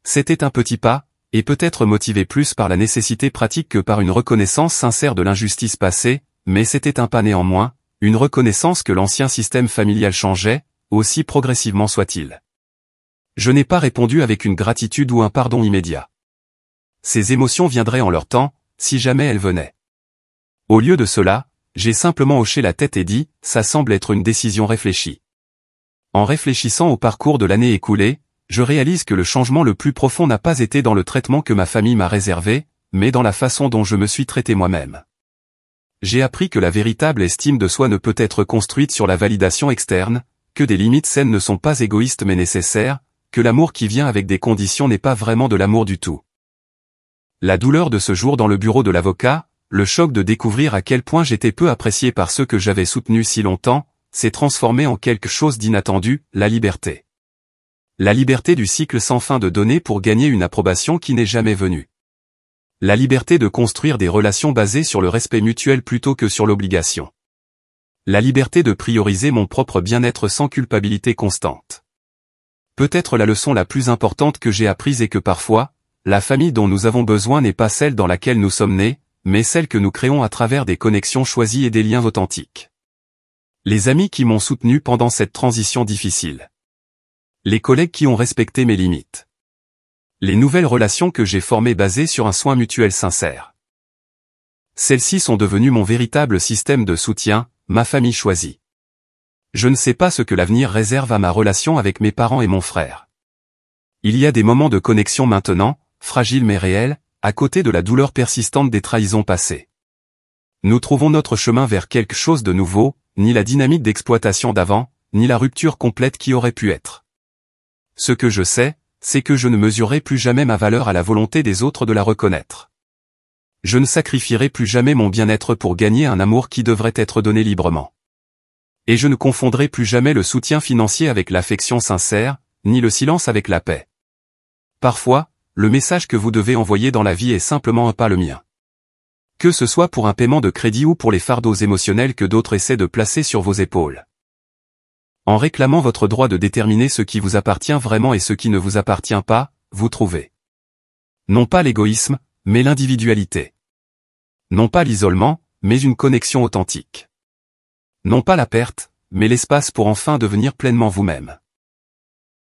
A: C'était un petit pas, et peut-être motivé plus par la nécessité pratique que par une reconnaissance sincère de l'injustice passée, mais c'était un pas néanmoins, une reconnaissance que l'ancien système familial changeait, aussi progressivement soit-il. Je n'ai pas répondu avec une gratitude ou un pardon immédiat. Ces émotions viendraient en leur temps, si jamais elles venaient. Au lieu de cela, j'ai simplement hoché la tête et dit, ça semble être une décision réfléchie. En réfléchissant au parcours de l'année écoulée, je réalise que le changement le plus profond n'a pas été dans le traitement que ma famille m'a réservé, mais dans la façon dont je me suis traité moi-même. J'ai appris que la véritable estime de soi ne peut être construite sur la validation externe, que des limites saines ne sont pas égoïstes mais nécessaires, que l'amour qui vient avec des conditions n'est pas vraiment de l'amour du tout. La douleur de ce jour dans le bureau de l'avocat, le choc de découvrir à quel point j'étais peu apprécié par ceux que j'avais soutenus si longtemps, s'est transformé en quelque chose d'inattendu, la liberté. La liberté du cycle sans fin de donner pour gagner une approbation qui n'est jamais venue. La liberté de construire des relations basées sur le respect mutuel plutôt que sur l'obligation. La liberté de prioriser mon propre bien-être sans culpabilité constante. Peut-être la leçon la plus importante que j'ai apprise est que parfois, la famille dont nous avons besoin n'est pas celle dans laquelle nous sommes nés, mais celle que nous créons à travers des connexions choisies et des liens authentiques. Les amis qui m'ont soutenu pendant cette transition difficile. Les collègues qui ont respecté mes limites. Les nouvelles relations que j'ai formées basées sur un soin mutuel sincère. Celles-ci sont devenues mon véritable système de soutien, ma famille choisie. Je ne sais pas ce que l'avenir réserve à ma relation avec mes parents et mon frère. Il y a des moments de connexion maintenant, fragiles mais réels, à côté de la douleur persistante des trahisons passées. Nous trouvons notre chemin vers quelque chose de nouveau, ni la dynamique d'exploitation d'avant, ni la rupture complète qui aurait pu être. Ce que je sais, c'est que je ne mesurerai plus jamais ma valeur à la volonté des autres de la reconnaître. Je ne sacrifierai plus jamais mon bien-être pour gagner un amour qui devrait être donné librement. Et je ne confondrai plus jamais le soutien financier avec l'affection sincère, ni le silence avec la paix. Parfois, le message que vous devez envoyer dans la vie est simplement un pas le mien. Que ce soit pour un paiement de crédit ou pour les fardeaux émotionnels que d'autres essaient de placer sur vos épaules. En réclamant votre droit de déterminer ce qui vous appartient vraiment et ce qui ne vous appartient pas, vous trouvez. Non pas l'égoïsme, mais l'individualité. Non pas l'isolement, mais une connexion authentique. Non pas la perte, mais l'espace pour enfin devenir pleinement vous-même.